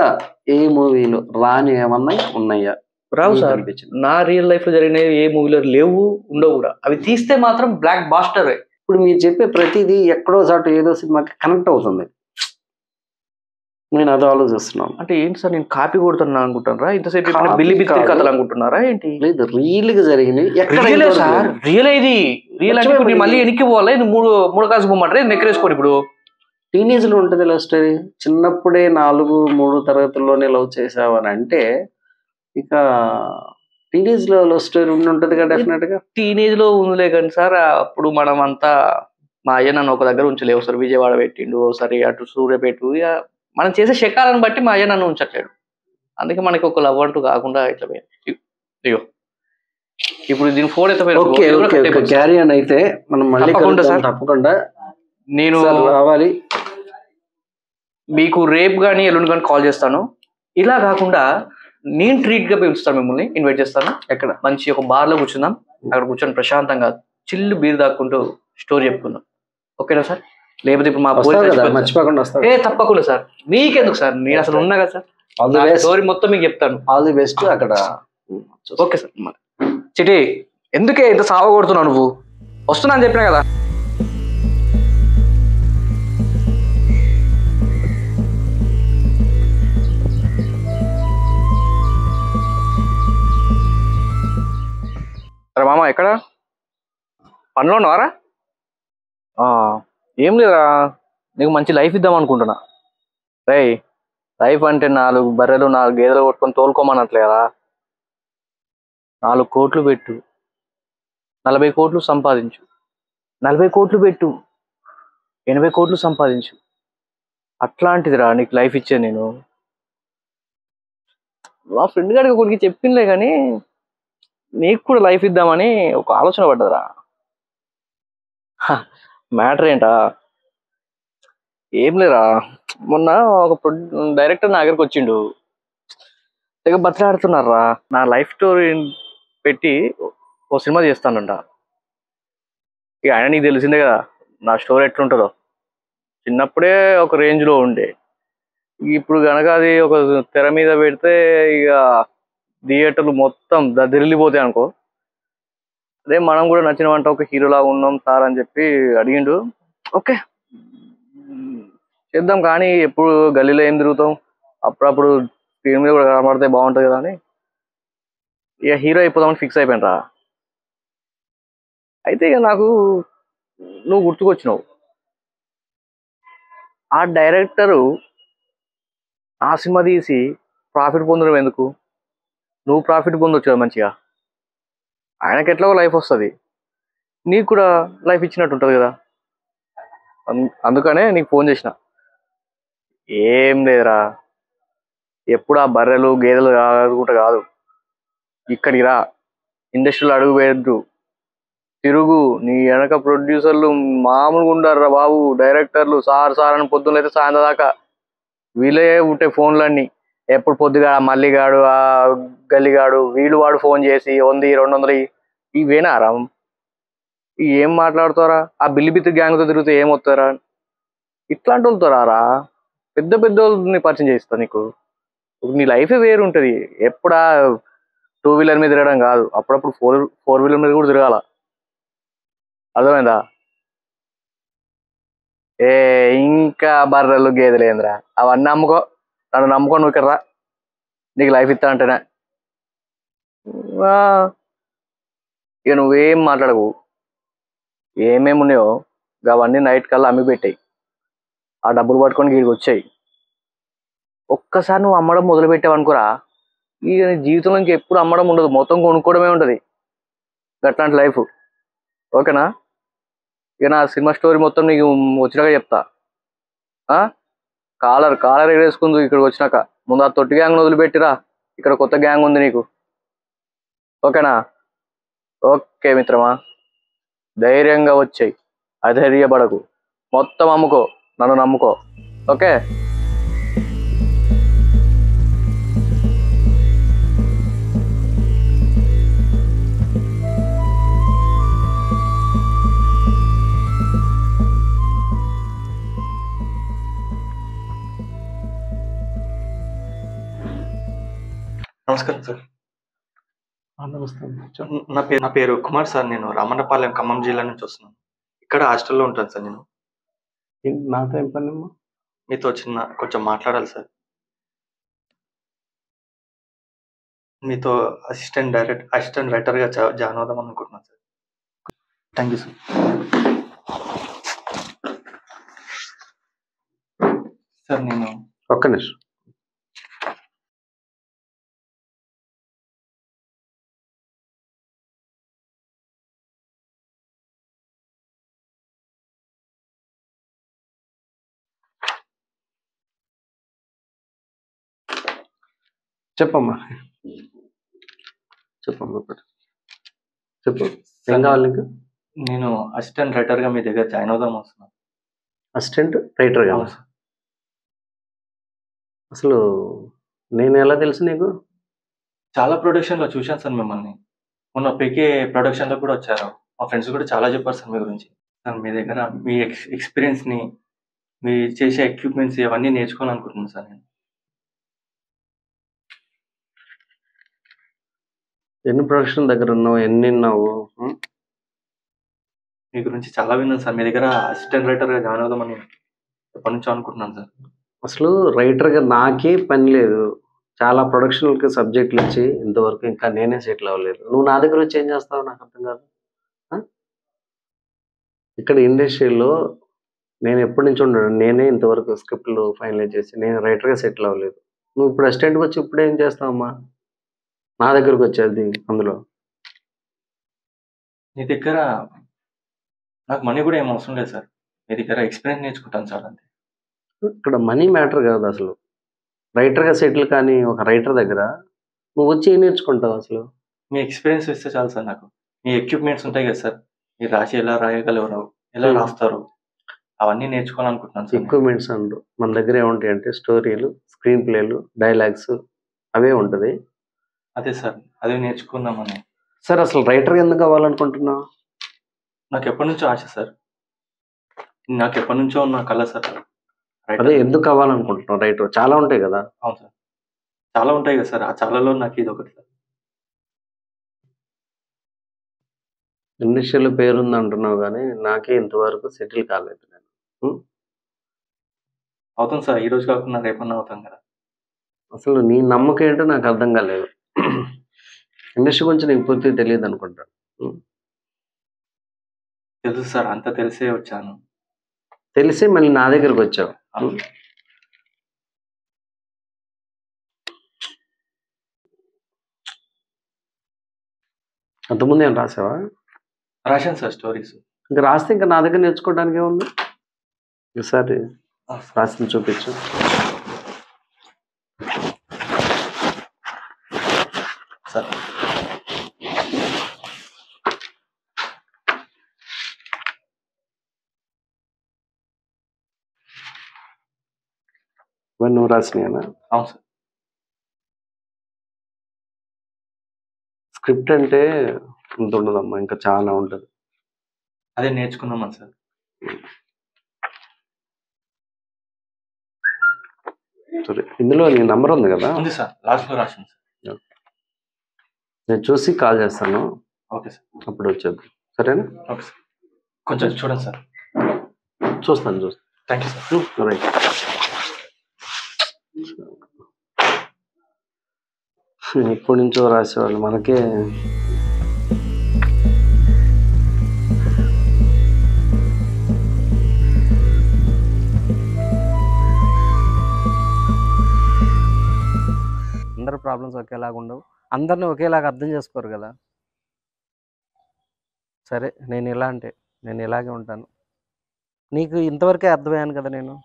ఏ మూవీలో రాని ఏమన్నా ఉన్నాయా? రావు సార్. నా రియల్ లైఫ్ లో జరిగినవి ఏ మూవీలో లేవు, ఉండవు కూడా. అవి తీస్తే మాత్రం బ్లాక్ బాస్టర్. ఇప్పుడు మీరు చెప్పే ప్రతిదీ ఎక్కడో చాటు ఏదో సినిమాకి కనెక్ట్ అవుతుంది. నేను అది ఆలోచిస్తున్నాను. అంటే ఏంటి సార్, నేను కాపీ కొడుతున్నా అనుకుంటున్నారా? ఇంతసేపు బిల్లి బిత్తిరి కథలు అనుకుంటున్నారా ఏంటి? లేదు, రియల్ గా జరిగినాయి. సార్ రియల్ ఇది రియల్ అంటే మళ్ళీ వెనక్కి పోవాలి. ఇది మూడు కాసు పోమంటారు, ఇది నెక్కరేసుకోండి. ఇప్పుడు టీనేజ్ లో ఉంటుంది లవ్ స్టోరీ. చిన్నప్పుడే 4-3 తరగతుల్లోనే లవ్ చేసావని అంటే ఇక టీనేజ్ లో లవ్ స్టోరీ ఉంటుంది కదా డెఫినెట్ గా. టీనేజ్ లో ఉందిలే కానీ సార్, అప్పుడు మనం అంతా, మా అయ్య నన్ను ఒక దగ్గర ఉంచలేవు సార్. విజయవాడ పెట్టిండు, సరే అటు సూర్యపేట, ఇక మనం చేసే శకాలను బట్టి మా అయ్య నన్ను ఉంచట్లేడు. అందుకే మనకి ఒక లవ్ అంటూ కాకుండా ఇట్లా పోయింది. ఇగో ఇప్పుడు దీని ఫోన్ అయితే క్యారీ అని అయితే మనం మళ్ళీ తప్పకుండా నేను రావాలి. మీకు రేపు కానీ ఎల్లుండి కానీ కాల్ చేస్తాను. ఇలా కాకుండా నేను ట్రీట్ గా పిలుస్తాను, మిమ్మల్ని ఇన్వైట్ చేస్తాను. ఎక్కడ మంచి ఒక బార్ లో కూర్చుందాం, అక్కడ కూర్చొని ప్రశాంతంగా చిల్లు బీర్ దాక్కుంటూ స్టోరీ చెప్పుకుందాం, ఓకేనా సార్? లేకపోతే ఇప్పుడు మా మర్చిపోకుండా తప్పకుండా సార్. మీకెందుకు సార్, నేను అసలు ఉన్నా కదా sir. All the best, story మొత్తం మీకు చెప్తాను. All the best. అక్కడ ఓకే సార్. మరి చిటి ఎందుకే ఇంత సావ కొడుతున్నావు నువ్వు? వస్తున్నా అని చెప్పినా కదా. అరే మామ ఎక్కడ పనిలో ఉన్నావారా? ఏం లేదురా, నీకు మంచి లైఫ్ ఇద్దాం అనుకుంటున్నా. రేయ్, లైఫ్ అంటే 4 బర్రెలు 4 గేదెలు కొట్టుకొని తోలుకోమనట్లేదా? 4 కోట్లు పెట్టు, 40 కోట్లు సంపాదించు, 40 కోట్లు పెట్టు, 80 కోట్లు సంపాదించు. అట్లాంటిదిరా నీకు లైఫ్ ఇచ్చే నేను. మా ఫ్రెండ్ గారికి ఒకరికి చెప్పిందే కానీ నీకు కూడా లైఫ్ ఇద్దామని ఒక ఆలోచన పడ్డదిరా. మ్యాటర్ ఏంటా? ఏం లేరా, మొన్న ఒక డైరెక్టర్ నా దగ్గరకు వచ్చిండు. తెగ బతిలాడుతున్నారా, నా లైఫ్ స్టోరీ పెట్టి ఓ సినిమా చేస్తానంట. ఇక ఆయన నీకు తెలిసిందే కదా నా స్టోరీ ఎట్లుంటుందో. చిన్నప్పుడే ఒక రేంజ్లో ఉండే, ఇప్పుడు కనుక అది ఒక తెర మీద పెడితే ఇక థియేటర్లు మొత్తం దదిరిల్లిపోతాయి అనుకో. అదే మనం కూడా నచ్చిన వంట ఒక హీరోలా ఉన్నాం సార్ అని చెప్పి అడిగిండు. ఓకే చేద్దాం, కానీ ఎప్పుడు గల్లీలో ఏం తిరుగుతాం, అప్పుడప్పుడు స్క్రీన్ మీద కూడా కనబడితే బాగుంటుంది కదా అని ఇక హీరో అయిపోదామని ఫిక్స్ అయిపోయినరా. అయితే ఇక నాకు నువ్వు గుర్తుకొచ్చినావు. ఆ డైరెక్టరు ఆ సినిమా తీసి ప్రాఫిట్ పొందడం ఎందుకు? నువ్వు ప్రాఫిట్ పొందొచ్చు కదా మంచిగా. ఆయనకి ఎట్లా లైఫ్ వస్తుంది, నీకు కూడా లైఫ్ ఇచ్చినట్టు ఉంటుంది కదా. అందుకనే నీకు ఫోన్ చేసిన. ఏం లేదురా, ఎప్పుడు ఆ బర్రెలు గేదెలు కాదుకుంటా కాదు, ఇక్కడికి రా, ఇండస్ట్రీలో అడుగు వేయద్దు, తిరుగు. నీ వెనక ప్రొడ్యూసర్లు మామూలుగా ఉండారా బాబు, డైరెక్టర్లు సార్ సార్ అని పొద్దున్న అయితే సాయంత్రం దాకా వీళ్ళే ఉంటాయి ఫోన్లన్నీ. ఎప్పుడు పొద్దుగా మల్లిగాడు ఆ గల్లిగాడు వీళ్ళు వాడు ఫోన్ చేసి 100 200 ఇవేనారా? ఏం మాట్లాడుతారా? ఆ బిల్లి బిత్తి గ్యాంగ్తో తిరిగితే ఏమవుతారా? ఇట్లాంటి వాళ్ళతో రారా, పెద్ద పెద్ద వాళ్ళని పరిచయం చేస్తా నీకు. నీ లైఫే వేరు ఉంటుంది. ఎప్పుడా 2 వీలర్ మీద తిరగడం కాదు, అప్పుడప్పుడు 4 వీలర్ మీద కూడా తిరగాల. అర్థమైందా? ఏ ఇంకా బర్రెలు గేదెలేంద్రా, అవన్నీ నమ్ముకో, నన్ను నమ్ముకో, నువ్వు ఇక్కడ రా, నీకు లైఫ్ ఇస్తా అంటేనే. ఇక నువ్వేం మాట్లాడకు, ఏమేమి ఉన్నాయో అవన్నీ నైట్ కల్లా అమ్మి పెట్టాయి, ఆ డబ్బులు పట్టుకొని వీడికి వచ్చాయి. ఒక్కసారి నువ్వు అమ్మడం మొదలు పెట్టావనుకోరా, ఇక నీ జీవితంలో ఇంక ఎప్పుడు అమ్మడం ఉండదు, మొత్తం కొనుక్కోవడమే ఉంటుంది. అట్లాంటి లైఫ్. ఓకేనా? ఇక నా సినిమా స్టోరీ మొత్తం నీకు వచ్చినాక చెప్తా. కాలర్ ఎగరేసుకుందు ఇక్కడికి వచ్చినాక. ముందు ఆ తొట్టి గ్యాంగ్ వదిలిపెట్టిరా, ఇక్కడ కొత్త గ్యాంగ్ ఉంది నీకు. ఓకేనా? ఓకే మిత్రమా, ధైర్యంగా వచ్చాయి, అధైర్యపడకు, మొత్తం అమ్ముకో, నన్ను నమ్ముకో. ఓకే? నమస్కారం సార్. నమస్తే. నా పేరు కుమార్ సార్. నేను రామన్నపాలెం ఖమ్మం జిల్లా నుంచి వస్తున్నాను. ఇక్కడ హాస్టల్లో ఉంటాను సార్. నేను నాతో ఏం పని అమ్మా? మీతో కొంచెం మాట్లాడాలి సార్. మీతో అసిస్టెంట్ రైటర్గా జాయిన్ అవుదాం అనుకుంటున్నాను sir. Thank you sir. Sir నేను ఒక్క నిమిషం. చెప్పమ్మా, చెప్పు. ఏం కావాలి నీకు? నేను అసిస్టెంట్ రైటర్గా మీ దగ్గర జాయిన్ అవుదాం వస్తున్నాను. అసిస్టెంట్ రైటర్ కావాలి? అసలు నేను ఎలా తెలుసు నీకు? చాలా ప్రొడక్షన్లో చూశాను సార్ మిమ్మల్ని. మొన్న పీకే ప్రొడక్షన్లో కూడా వచ్చారు. మా ఫ్రెండ్స్ కూడా చాలా చెప్పారు సార్ మీ గురించి. సార్ మీ దగ్గర మీ ఎక్స్పీరియన్స్ని, మీరు చేసే ఎక్విప్మెంట్స్ ఇవన్నీ నేర్చుకోవాలనుకుంటున్నాను సార్ నేను. ఎన్ని ప్రొడక్షన్ దగ్గర ఉన్నావు, ఎన్ని విన్నావు? మీ గురించి చాలా విన్నాను సార్. మీ దగ్గర అసిస్టెంట్ రైటర్గా జాయిన్ అవుదామని ఎప్పటి నుంచో అనుకుంటున్నాను సార్. అసలు రైటర్గా నాకే పని లేదు. చాలా ప్రొడక్షన్లకి సబ్జెక్టులు ఇచ్చి ఇంతవరకు ఇంకా నేనే సెటిల్ అవ్వలేదు. నువ్వు నా దగ్గర వచ్చి ఏం చేస్తావు నాకు అర్థం కాదు. ఆ? ఇక్కడ ఇండస్ట్రీలో నేను ఎప్పటి నుంచి ఉండను, నేనే ఇంతవరకు స్క్రిప్ట్లు ఫైనలైజ్ చేసి నేను రైటర్గా సెటిల్ అవ్వలేదు. నువ్వు ఇప్పుడు అసిస్టెంట్కి వచ్చి ఇప్పుడు ఏం చేస్తావమ్మా నా దగ్గరకు వచ్చేది? అందులో మీ దగ్గర నాకు మనీ కూడా ఏం అవసరం లేదు సార్. మీ దగ్గర ఎక్స్పీరియన్స్ నేర్చుకుంటాను సార్ అంతే. ఇక్కడ మనీ మ్యాటర్ కాదు అసలు. రైటర్గా సెటిల్ కానీ ఒక రైటర్ దగ్గర నువ్వు వచ్చి ఏం నేర్చుకుంటావు అసలు? మీ ఎక్స్పీరియన్స్ ఇస్తే చాలు సార్ నాకు. మీ ఎక్విప్మెంట్స్ ఉంటాయి కదా సార్, మీరు రాసి ఎలా రాయగలరు, ఎలా రాస్తారు, అవన్నీ నేర్చుకోవాలనుకుంటున్నాను సార్. ఎక్విప్మెంట్స్ అంటారు మన దగ్గర ఏముంటాయి అంటే స్టోరీలు, స్క్రీన్ ప్లేలు, డైలాగ్స్ అవే ఉంటుంది. అదే సార్, అదే నేర్చుకుందామని. సార్ అసలు రైటర్ ఎందుకు అవ్వాలనుకుంటున్నావు? నాకు ఎప్పటి నుంచో ఆశ సార్. నాకు ఎప్పటి నుంచో ఉన్న కళ సార్ అదే రైటర్. ఎందుకు అవ్వాలనుకుంటున్నావు? రైటర్ చాలా ఉంటాయి కదా. అవును సార్, చాలా ఉంటాయి కదా సార్. ఆ చాలాలో నాకు ఇది ఒకటి సార్. ఇండస్ట్రీలో పేరుంది అంటున్నావు కానీ నాకే ఇంతవరకు సెటిల్ కాలేదు నేను. అవుతాం సార్, ఈ రోజు కాకుండా రేపన్నా అవుతాం కదా. అసలు నీ నమ్మకం ఏంటో నాకు అర్థం కాలేదు. ఇండస్ట్రీ గురించి నీకు పూర్తిగా తెలియదు అనుకుంటాను. తెలుసు సార్, అంతా తెలిసే వచ్చాను. తెలిసి మళ్ళీ నా దగ్గరకు వచ్చావు. అవును. అంతకుముందు ఏం రాసావా? రాశాను సార్ స్టోరీస్. ఇంకా రాస్తే ఇంకా నా దగ్గర నేర్చుకోవడానికి ఏముంది? ఈసారి రాసింది చూపించు. సార్ మరి నువ్వు రాసినాయనా? అవును సార్. స్క్రిప్ట్ అంటే ఇంత ఉండదమ్మా, ఇంకా చాలా ఉంటుంది. అదే నేర్చుకుందామని సార్. సరే, ఇందులో నీ నంబర్ ఉంది కదా? ఉంది సార్, లాస్ట్లో రాశాను సార్. నేను చూసి కాల్ చేస్తాను. Okay sir. అప్పుడు వచ్చేది సరేనా? ఓకే సార్, కొంచెం చూడండి సార్. చూస్తాను. Thank you sir. రైట్. ఎప్పటి నుంచో రాసేవాళ్ళు మనకే. అందరి ప్రాబ్లమ్స్ ఒకేలాగా ఉండవు, అందరిని ఒకేలాగా అర్థం చేసుకోరు కదా. సరే, నేను ఎలా అంటే నేను ఇలాగే ఉంటాను. నీకు ఇంతవరకే అర్థమయ్యాను కదా నేను.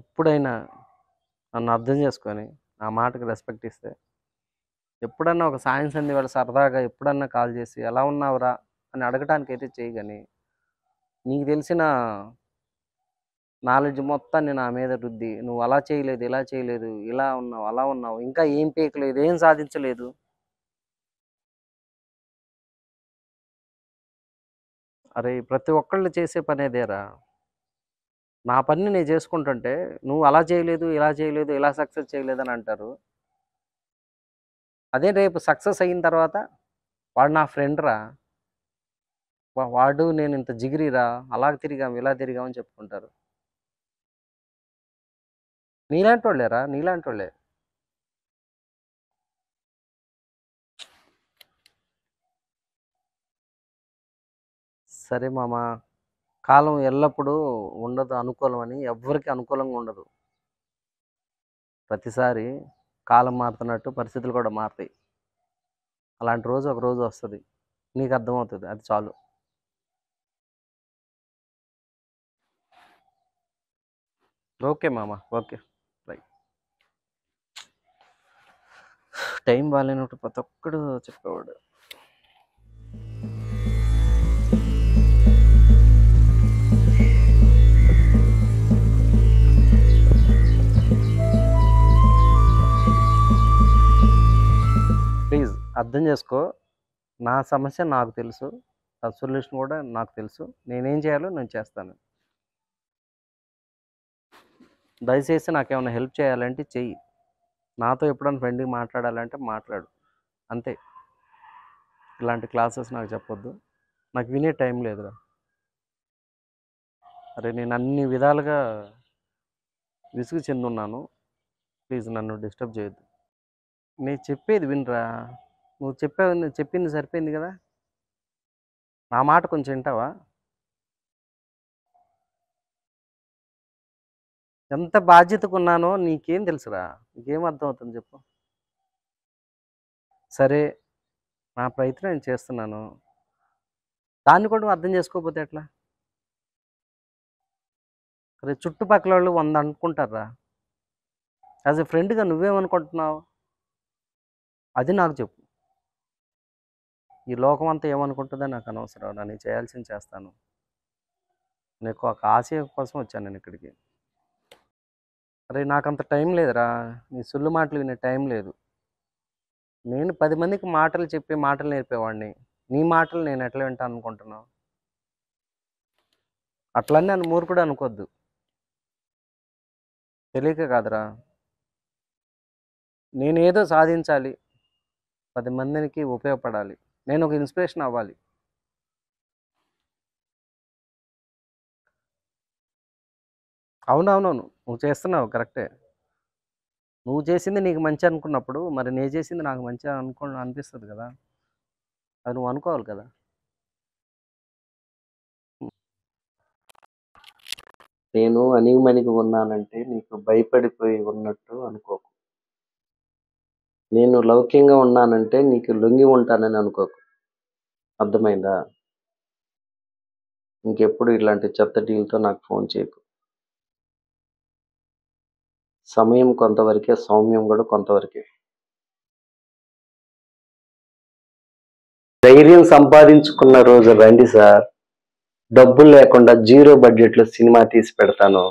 ఎప్పుడైనా నన్ను అర్థం చేసుకొని నా మాటకి రెస్పెక్ట్ ఇస్తే, ఎప్పుడన్నా ఒక సాయం సంధి వాళ్ళు సరదాగా ఎప్పుడన్నా కాల్ చేసి ఎలా ఉన్నావురా అని అడగటానికి అయితే చేయి. కానీ నీకు తెలిసిన నాలెడ్జ్ మొత్తాన్ని నా మీద రుద్ది నువ్వు అలా చేయలేదు, ఇలా చేయలేదు, ఇలా ఉన్నావు, అలా ఉన్నావు, ఇంకా ఏం పీకలేదు, ఏం సాధించలేదు. అరే ప్రతి ఒక్కళ్ళు చేసే పనేదేరా. నా పని నేను చేసుకుంటుంటే నువ్వు అలా చేయలేదు, ఇలా చేయలేదు, ఇలా సక్సెస్ చేయలేదు అని అంటారు. అదే రేపు సక్సెస్ అయిన తర్వాత వాడు నా ఫ్రెండ్ రా, వాడు నేను ఇంత జిగిరిరా, అలా తిరిగాం ఇలా తిరిగాం అని చెప్పుకుంటారు. నీలాంటి వాళ్ళేరా, నీలాంటి వాళ్ళే. సరే మామ, కాలం ఎల్లప్పుడూ ఉండదు అనుకూలం అని, ఎవ్వరికి అనుకూలంగా ఉండదు. ప్రతిసారి కాలం మారుతున్నట్టు పరిస్థితులు కూడా మారుతాయి. అలాంటి రోజు ఒక రోజు వస్తుంది, నీకు అర్థమవుతుంది, అది చాలు. ఓకే మామ, ఓకే రైట్. టైం బాగాలేనప్పుడు ప్రతి ఒక్కడు చెప్పేవాడు. ప్లీజ్ అర్థం చేసుకో, నా సమస్య నాకు తెలుసు, ఆ సొల్యూషన్ కూడా నాకు తెలుసు. నేనేం చేయాలో నేను చేస్తాను. దయచేసి నాకేమైనా హెల్ప్ చేయాలంటే చెయ్యి. నాతో ఎప్పుడైనా ఫ్రెండ్గా మాట్లాడాలంటే మాట్లాడు, అంతే. ఇలాంటి క్లాసెస్ నాకు చెప్పొద్దు, నాకు వినే టైం లేదురా. అరే నేను అన్ని విధాలుగా విసుగు చెందున్నాను, ప్లీజ్ నన్ను డిస్టర్బ్ చేయొద్దు. నేను చెప్పేది వినరా, నువ్వు చెప్పింది సరిపోయింది కదా, నా మాట కొంచెం వింటావా? ఎంత బాధ్యతగా ఉన్నానో నీకేం తెలుసురా, నీకేం అర్థం అవుతుంది చెప్పు. సరే నా ప్రయత్నం నేను చేస్తున్నాను, దాన్ని కూడా నువ్వు అర్థం చేసుకోకపోతే ఎట్లా? అరే చుట్టుపక్కల వాళ్ళు 100 అనుకుంటారా, యాజ్ ఎ ఫ్రెండ్గా నువ్వేమనుకుంటున్నావు అది నాకు చెప్పు. ఈ లోకం అంతా ఏమనుకుంటుందో నాకు అనవసరం, నేను చేయాల్సింది చేస్తాను. నీకు ఒక ఆశయం కోసం వచ్చాను నేను ఇక్కడికి. అరే నాకు అంత టైం లేదురా, నీ సుల్లు మాటలు వినే టైం లేదు. నేను 10 మందికి మాటలు చెప్పి మాటలు నేర్పేవాడిని, నీ మాటలు నేను ఎట్లా వింటాను అనుకుంటున్నావు? అట్లనే నన్ను మూర్ఖుడు అనుకోద్దు, తెలియక కాదురా. నేనేదో సాధించాలి, 10 మందికి ఉపయోగపడాలి, నేను ఒక ఇన్స్పిరేషన్ అవ్వాలి. అవునవునవును, నువ్వు చేస్తున్నావు కరెక్టే. నువ్వు చేసింది నీకు మంచి అనుకున్నప్పుడు మరి నేను చేసింది నాకు మంచి అనిపిస్తుంది కదా, అది నువ్వు అనుకోవాలి కదా. నేను అణిగిమణిగి ఉన్నానంటే నీకు భయపడిపోయి ఉన్నట్టు అనుకోకు. నేను లౌక్యంగా ఉన్నానంటే నీకు లొంగి ఉంటానని అనుకోకు. అర్థమైందా? ఇంకెప్పుడు ఇలాంటి చెత్త డీల్తో నాకు ఫోన్ చేయకు. సమయం కొంతవరకే, సౌమ్యం కూడా కొంతవరకే. ధైర్యం సంపాదించుకున్న రోజు రండి సార్, డబ్బులు లేకుండా 0 బడ్జెట్లో సినిమా తీసి పెడతాను.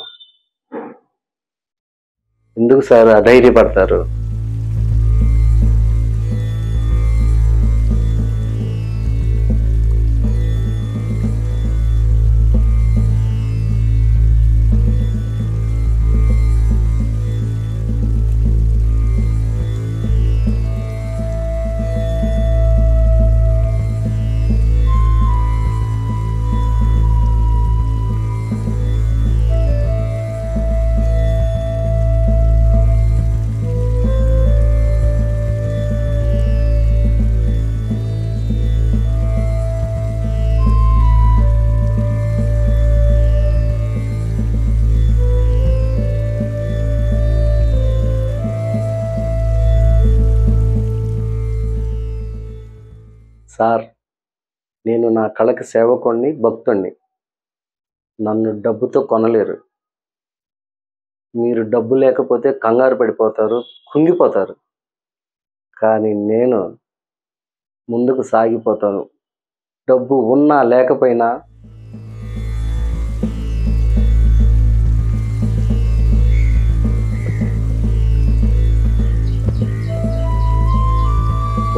ఎందుకు సార్ అధైర్యపడతారు? సార్, నేను నా కళకి సేవకుణ్ణి, భక్తుణ్ణి. నన్ను డబ్బుతో కొనలేరు. మీరు డబ్బు లేకపోతే కంగారు పడిపోతారు, కుంగిపోతారు. కానీ నేను ముందుకు సాగిపోతాను, డబ్బు ఉన్నా లేకపోయినా.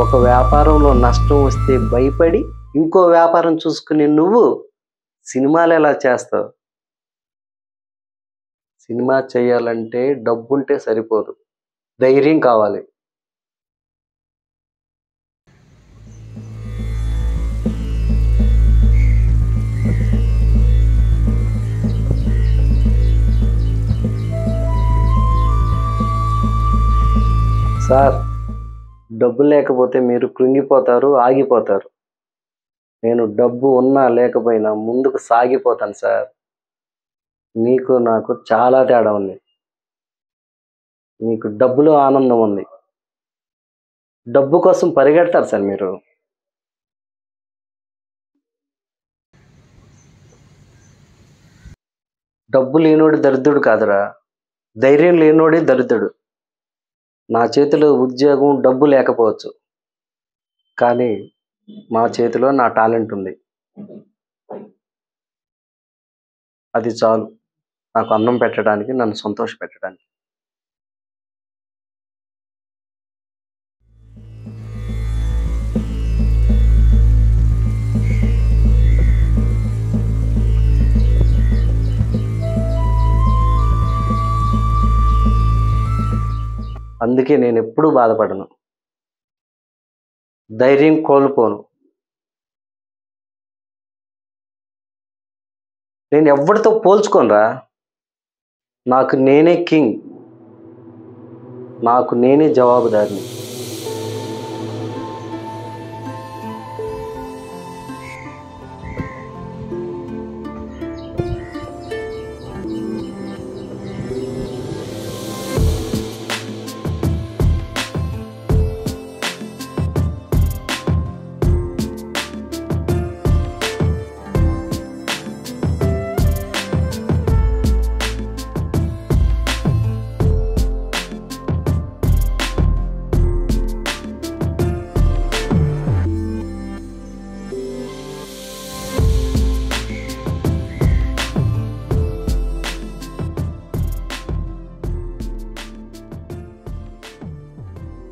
ఒక వ్యాపారంలో నష్టం వస్తే భయపడి ఇంకో వ్యాపారం చూసుకుని నువ్వు సినిమాలు ఎలా చేస్తావు? సినిమా చేయాలంటే డబ్బుంటే సరిపోదు, ధైర్యం కావాలి. సార్, డబ్బు లేకపోతే మీరు కృంగిపోతారు, ఆగిపోతారు. నేను డబ్బు ఉన్నా లేకపోయినా ముందుకు సాగిపోతాను సార్. మీకు నాకు చాలా తేడా ఉంది. మీకు డబ్బులో ఆనందం ఉంది, డబ్బు కోసం పరిగెడతారు సార్ మీరు. డబ్బు లేనోడి దరిద్రుడు కాదురా, ధైర్యం లేనోడే దరిద్రుడు. నా చేతిలో ఉద్యోగం, డబ్బు లేకపోవచ్చు, కానీ మా చేతిలో నా టాలెంట్ ఉంది. అది చాలు నాకు అన్నం పెట్టడానికి, నన్ను సంతోష పెట్టడానికి. అందుకే నేను ఎప్పుడూ బాధపడను, ధైర్యం కోల్పోను. నేను ఎవరితో పోల్చుకోనరా. నాకు నేనే కింగ్, నాకు నేనే జవాబుదారిని.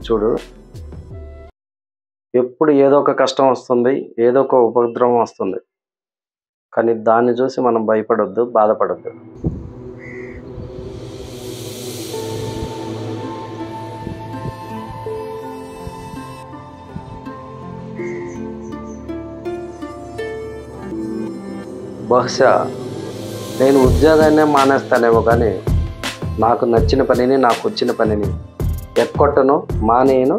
చూడు, ఎప్పుడు ఏదో ఒక కష్టం వస్తుంది, ఏదో ఒక ఉపద్రవం వస్తుంది, కానీ దాన్ని చూసి మనం భయపడొద్దు, బాధపడొద్దు. బహుశా నేను ఉద్యోగాన్నే మానేస్తానేమో, కానీ నాకు నచ్చిన పనిని, నాకు వచ్చిన పనిని ఎక్కొట్టను, మానేయను.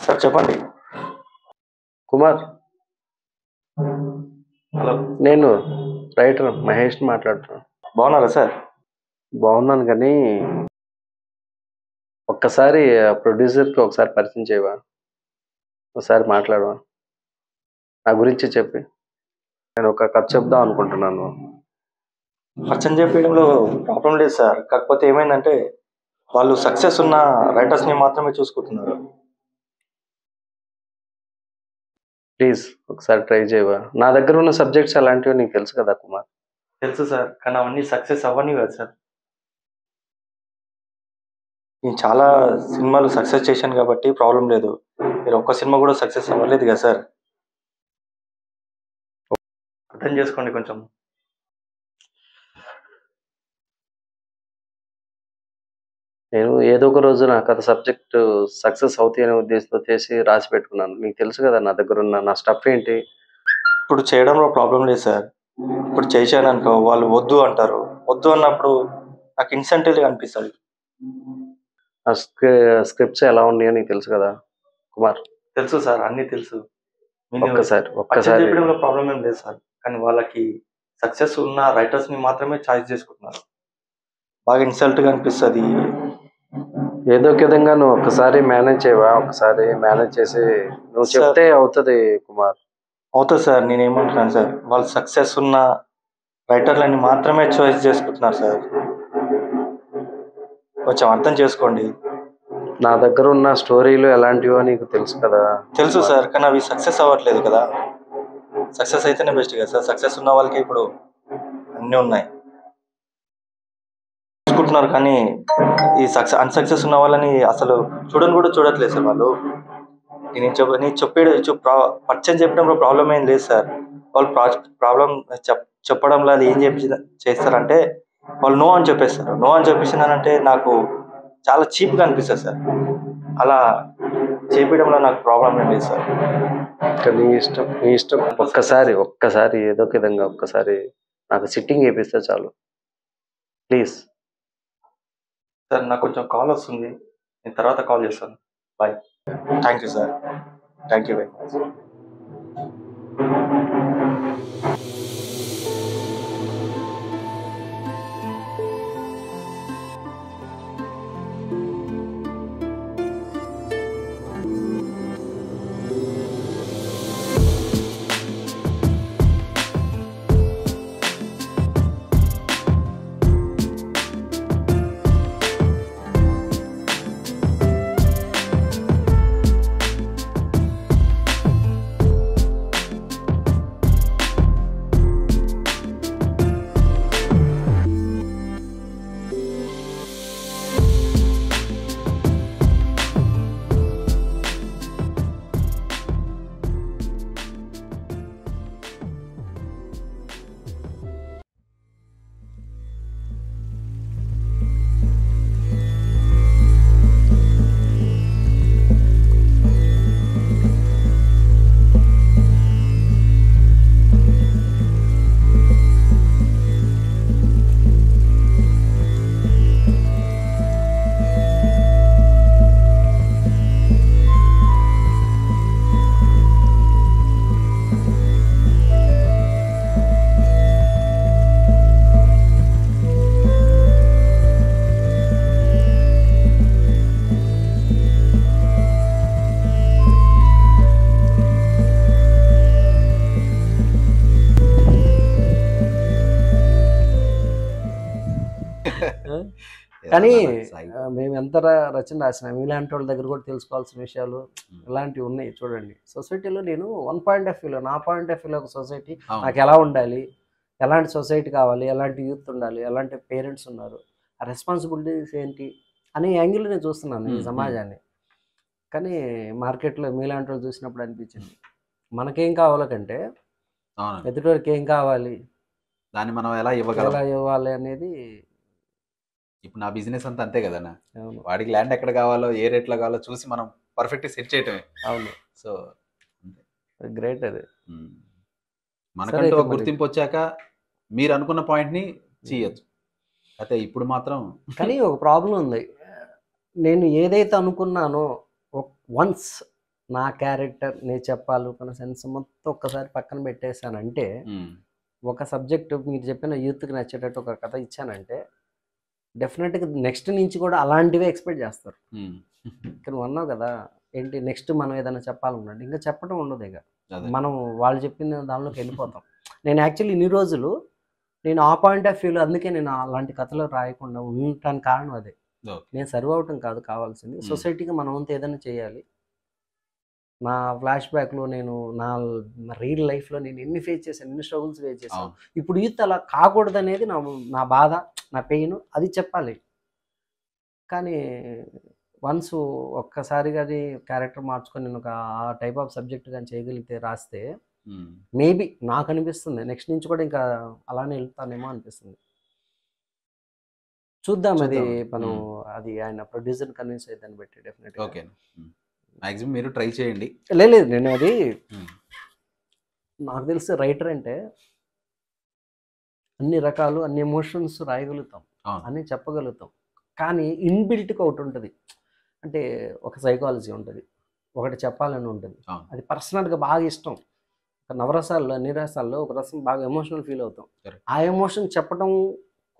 సార్ చెప్పండి. కుమార్, హలో, నేను రైటర్ మహేష్ మాట్లాడుతున్నాను. బాగున్నారా సార్? బాగున్నాను, కానీ ఒక్కసారి ప్రొడ్యూసర్కి ఒకసారి పరిచయం చేయవా? ఒకసారి మాట్లాడవా? నా గురించి చెప్పి, నేను ఒక కథ చెప్దాం అనుకుంటున్నాను. పరిచయం చేయడంలో ప్రాబ్లం లేదు సార్. కాకపోతే ఏమైందంటే వాళ్ళు సక్సెస్ ఉన్న రైటర్స్ని మాత్రమే చూసుకుంటున్నారు. ప్లీజ్ ఒకసారి ట్రై చేయవా? నా దగ్గర ఉన్న సబ్జెక్ట్స్ అలాంటివి నీకు తెలుసు కదా కుమార్. తెలుసు సార్, కానీ అవన్నీ సక్సెస్ అవ్వని కదా సార్. నేను చాలా సినిమాలు సక్సెస్ చేశాను కాబట్టి ప్రాబ్లం లేదు. మీరు ఒక్క సినిమా కూడా సక్సెస్ అవ్వలేదు కదా సార్. అర్థం చేసుకోండి కొంచెం. నేను ఏదో ఒక రోజు నా కథ సబ్జెక్ట్ సక్సెస్ అవుతాయి అనే ఉద్దేశంతో చేసి రాసి పెట్టుకున్నాను. నీకు తెలుసు కదా నా దగ్గర ఉన్న నా స్టఫ్ ఏంటి. ఇప్పుడు చేయడంలో ప్రాబ్లం లేదు సార్. ఇప్పుడు చేశాను అనుకో, వాళ్ళు వద్దు అంటారు. వద్దు అన్నప్పుడు నాకు ఇన్సెంటివ్గా అనిపిస్తుంది. ఆ స్క్రిప్ట్స్ ఎలా ఉన్నాయో నీకు తెలుసు కదా కుమార్. తెలుసు సార్, అన్నీ తెలుసు. ఒక్కసారి చెప్పడంలో ప్రాబ్లం ఏం లేదు సార్, కానీ వాళ్ళకి సక్సెస్ ఉన్న రైటర్స్ని మాత్రమే చాయిస్ చేసుకుంటున్నారు. బాగా ఇన్సల్ట్గా అనిపిస్తుంది. ఏదో ఒక విధంగా నువ్వు ఒక్కసారి మేనేజ్ చేయవా? ఒకసారి మేనేజ్ చేసి నువ్వు చెప్తే అవుతుంది కుమార్. అవుతుంది సార్. నేను ఏమంటున్నాను సార్, వాళ్ళు సక్సెస్ ఉన్న రైటర్లని మాత్రమే చాయిస్ చేసుకుంటున్నారు సార్. కొంచెం అర్థం చేసుకోండి. నా దగ్గర ఉన్న స్టోరీలు ఎలాంటివో నీకు తెలుసు కదా. తెలుసు సార్, కానీ అవి సక్సెస్ అవ్వట్లేదు కదా. సక్సెస్ అయితేనే బెస్ట్ కదా సార్. సక్సెస్ ఉన్న వాళ్ళకి ఇప్పుడు అన్నీ ఉన్నాయి చూసుకుంటున్నారు, కానీ ఈ అన్సక్సెస్ ఉన్న వాళ్ళని అసలు చూడని కూడా చూడట్లేదు సార్ వాళ్ళు. నేను పరిచయం చెప్పడంలో ప్రాబ్లం ఏం లేదు సార్. వాళ్ళు ప్రాబ్లం చెప్పడంలో అది ఏం చేస్తారంటే, వాళ్ళు నో అని చెప్పేస్తారు. నో అని చెప్పేసినారంటే నాకు చాలా చీప్గా అనిపిస్తుంది సార్. అలా చేపించడంలో నాకు ప్రాబ్లం ఏం లేదు సార్. నీ ఇష్టం, నీ ఇష్టం. ఒక్కసారి ఏదో ఒక విధంగా ఒక్కసారి నాకు సిట్టింగ్ వేపిస్తే చాలు ప్లీజ్. సార్ నాకు కొంచెం కాల్ వస్తుంది, నేను తర్వాత కాల్ చేస్తాను. Bye. Thank you sir, thank you very much. కానీ సాయి. మేము ఎంత రచన రాసినా మీలాంటి వాళ్ళ దగ్గర కూడా తెలుసుకోవాల్సిన విషయాలు ఇలాంటివి ఉన్నాయి. చూడండి, సొసైటీలో నేను వన్ పాయింట్ ఆఫ్ వ్యూలో, నా పాయింట్ ఆఫ్ వ్యూలో ఒక సొసైటీ నాకు ఎలా ఉండాలి, ఎలాంటి సొసైటీ కావాలి, ఎలాంటి యూత్ ఉండాలి, ఎలాంటి పేరెంట్స్ ఉన్నారు, ఆ రెస్పాన్సిబిలిటీస్ ఏంటి అనే యాంగిల్ నేను చూస్తున్నాను ఈ సమాజాన్ని. కానీ మార్కెట్లో మీలాంటి వాళ్ళు చూసినప్పుడు అనిపించింది మనకేం కావాలో కంటే ఎదుటివారికి ఏం కావాలి, దాన్ని మనం ఎలా ఇవ్వాలి అనేది. ఇప్పుడు నా బిజినెస్ అంతా అంతే కదన్నా, వాడికి ల్యాండ్ ఎక్కడ కావాలో ఏ రేట్లో కావాలో చూసి మనం పర్ఫెక్ట్ సెట్ చేయటమే. అవును, సో గ్రేట్. అది మనకంటూ ఒక గుర్తింపు వచ్చాక మీరు అనుకున్న పాయింట్ని చేయొచ్చు. అయితే ఇప్పుడు మాత్రం కానీ ఒక ప్రాబ్లం ఉంది. నేను ఏదైతే అనుకున్నానో వన్స్ నా క్యారెక్టర్ నేను చెప్పాలనుకున్న సెన్స్ మొత్తం ఒక్కసారి పక్కన పెట్టేశానంటే, ఒక సబ్జెక్టు మీరు చెప్పిన యూత్కి నచ్చేటట్టు ఒక కథ ఇచ్చానంటే డెఫినెట్గా నెక్స్ట్ నుంచి కూడా అలాంటివే ఎక్స్పెక్ట్ చేస్తారు. కానీ అన్నావు కదా ఏంటి, నెక్స్ట్ మనం ఏదైనా చెప్పాలన్నట్టు ఇంకా చెప్పడం ఉండదు. ఇక మనం వాళ్ళు చెప్పిన దానిలోకి వెళ్ళిపోతాం. నేను యాక్చువల్లీ ఇన్ని రోజులు నేను ఆ పాయింట్ ఆఫ్ వ్యూలో, అందుకే నేను అలాంటి కథలు రాయకుండా ఉండటానికి కారణం అదే. నేను సర్వ్ అవటం కాదు కావాల్సింది, సొసైటీకి మనం అంతా ఏదైనా చేయాలి. నా ఫ్లాష్ బ్యాక్లో నేను నా రియల్ లైఫ్లో నేను ఎన్ని ఫేస్ చేశాను, ఎన్ని స్ట్రగుల్స్ ఫేస్ చేశాను. ఇప్పుడు యూత్ అలా కాకూడదు అనేది నా బాధ, నా పెయిన్, అది చెప్పాలి. కానీ వన్స్ ఒక్కసారిగా అది క్యారెక్టర్ మార్చుకొని నేను ఒక ఆ టైప్ ఆఫ్ సబ్జెక్ట్ కానీ చేయగలిగితే రాస్తే మేబీ నాకు అనిపిస్తుంది నెక్స్ట్ నుంచి కూడా ఇంకా అలానే వెళ్తానేమో అనిపిస్తుంది. చూద్దాం. అది మనం అది ఆయన ప్రొడ్యూసర్ కన్విన్స్ అయితే దాన్ని బట్టి డెఫినెట్. ఓకే, మ్యాక్సిమం మీరు ట్రై చేయండి. లేదు నేను అది నాకు తెలిసి రైటర్ అంటే అన్ని రకాలు అన్ని ఎమోషన్స్ రాయగలుగుతాం, అన్ని చెప్పగలుగుతాం. కానీ ఇన్బిల్ట్గా ఒకటి ఉంటుంది, అంటే ఒక సైకాలజీ ఉంటుంది, ఒకటి చెప్పాలని ఉంటుంది. అది పర్సనల్గా బాగా ఇష్టం. ఒక నవరసాల్లో అన్ని రసాల్లో ఒక రసం బాగా ఎమోషనల్ ఫీల్ అవుతాం. ఆ ఎమోషన్ చెప్పడం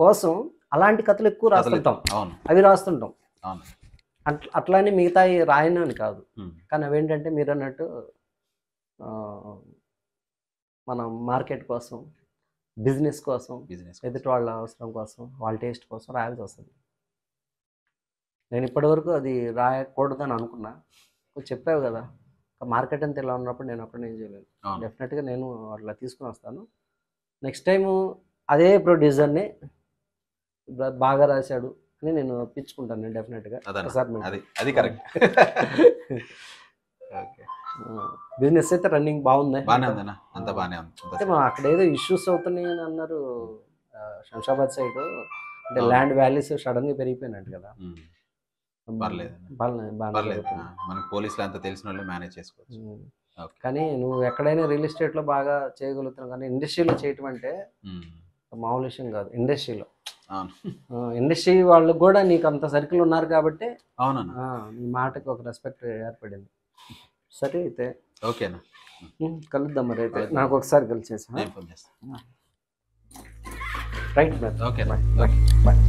కోసం అలాంటి కథలు ఎక్కువ రాస్తుంటాం, అవి రాస్తుంటాం. అట్లానే మిగతాయి రాయను అని కాదు, కానీ అవేంటంటే మీరు అన్నట్టు మనం మార్కెట్ కోసం, బిజినెస్ కోసం, ఎదుటి వాళ్ళ అవసరం కోసం, వాళ్ళ టేస్ట్ కోసం రాయాల్సి వస్తుంది. నేను ఇప్పటివరకు అది రాయకూడదని అనుకున్నా. చెప్పావు కదా మార్కెట్ అంతా ఇలా ఉన్నప్పుడు నేను అక్కడ ఏం చేయలేదు. డెఫినెట్గా నేను అట్లా తీసుకుని వస్తాను. నెక్స్ట్ టైము అదే ప్రొడ్యూసర్ని బాగా రాశాడు అని నేను పిచ్చుకుంటాను. నేను డెఫినెట్గా అది కరెక్ట్. బిజినెస్ అయితే రన్నింగ్ బాగుంది, బాగానే ఉందన్నా, అంత బాగానే ఉంది. అంటే మనం అక్కడ ఏదో ఇష్యూస్ అవుతున్నాయి అని అన్నారు. శంషాబాద్ సైడ్ అంటే అవును. ల్యాండ్ వాల్యూస్ సడన్గా పెరిగిపోయినట్టు కదా. పర్లేదు. బాగానే పర్లేదు. జరుగుతుంది. మనకి పోలీసులు అంతా తెలిసిన వాళ్ళు మేనేజ్ చేసుకోవచ్చు. ఓకే. కానీ నువ్వు ఎక్కడైనా రియల్ ఎస్టేట్లో బాగా చేయగలుగుతున్నావు, కానీ ఇండస్ట్రీలో చేయటం అంటే మామూలు విషయం కాదు. ఇండస్ట్రీలో అవును. ఇండస్ట్రీ వాళ్ళకు కూడా నీకు అంత సర్కిల్ ఉన్నారు కాబట్టి అవునన్నా. నీ మాటకి ఒక రెస్పెక్ట్ ఏర్పడింది. సరే అయితే ఓకేనా, కలుద్దాం. మరి అయితే కలుద్దాం. నాకు ఒకసారి కలిసేసా. నేను ఫోన్ చేస్తాను. Right brother. Okay bye. Okay. Bye.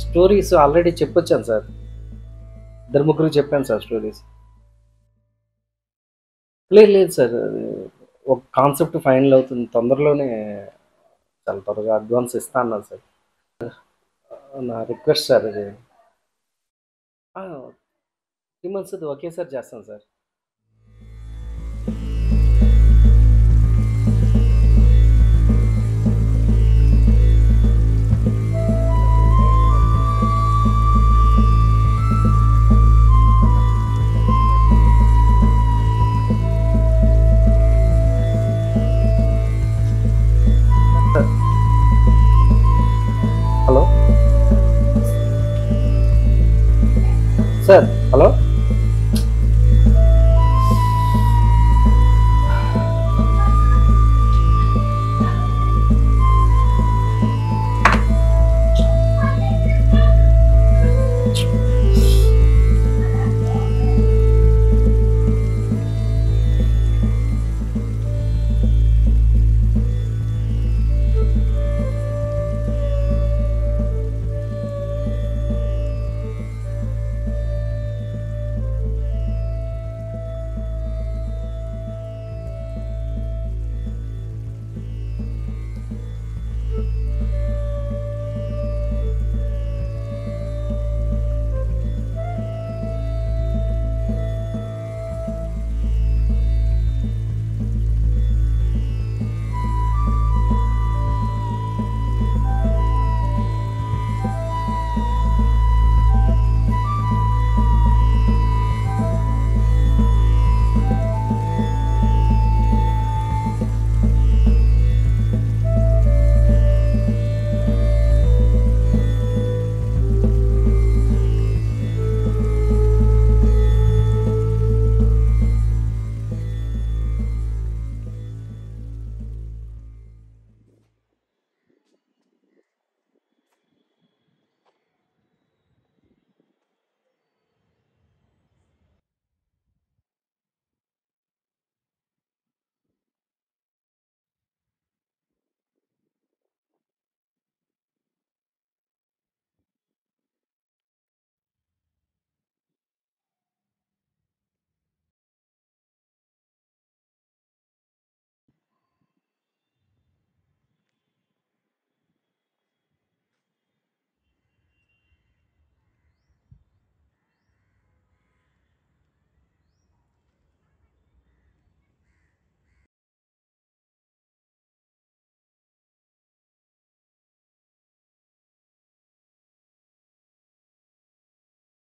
Stories already చెప్పొచ్చాను సార్, 2-3 చెప్పాను సార్ స్టోరీస్. లేదు సార్, అది ఒక కాన్సెప్ట్ ఫైనల్ అవుతుంది తొందరలోనే, చాలా త్వరగా అడ్వాన్స్ ఇస్తా అన్నాను సార్. నా రిక్వెస్ట్ సార్ ఇది. 3 months ఒకేసారి చేస్తాను సార్. Hello sir, hello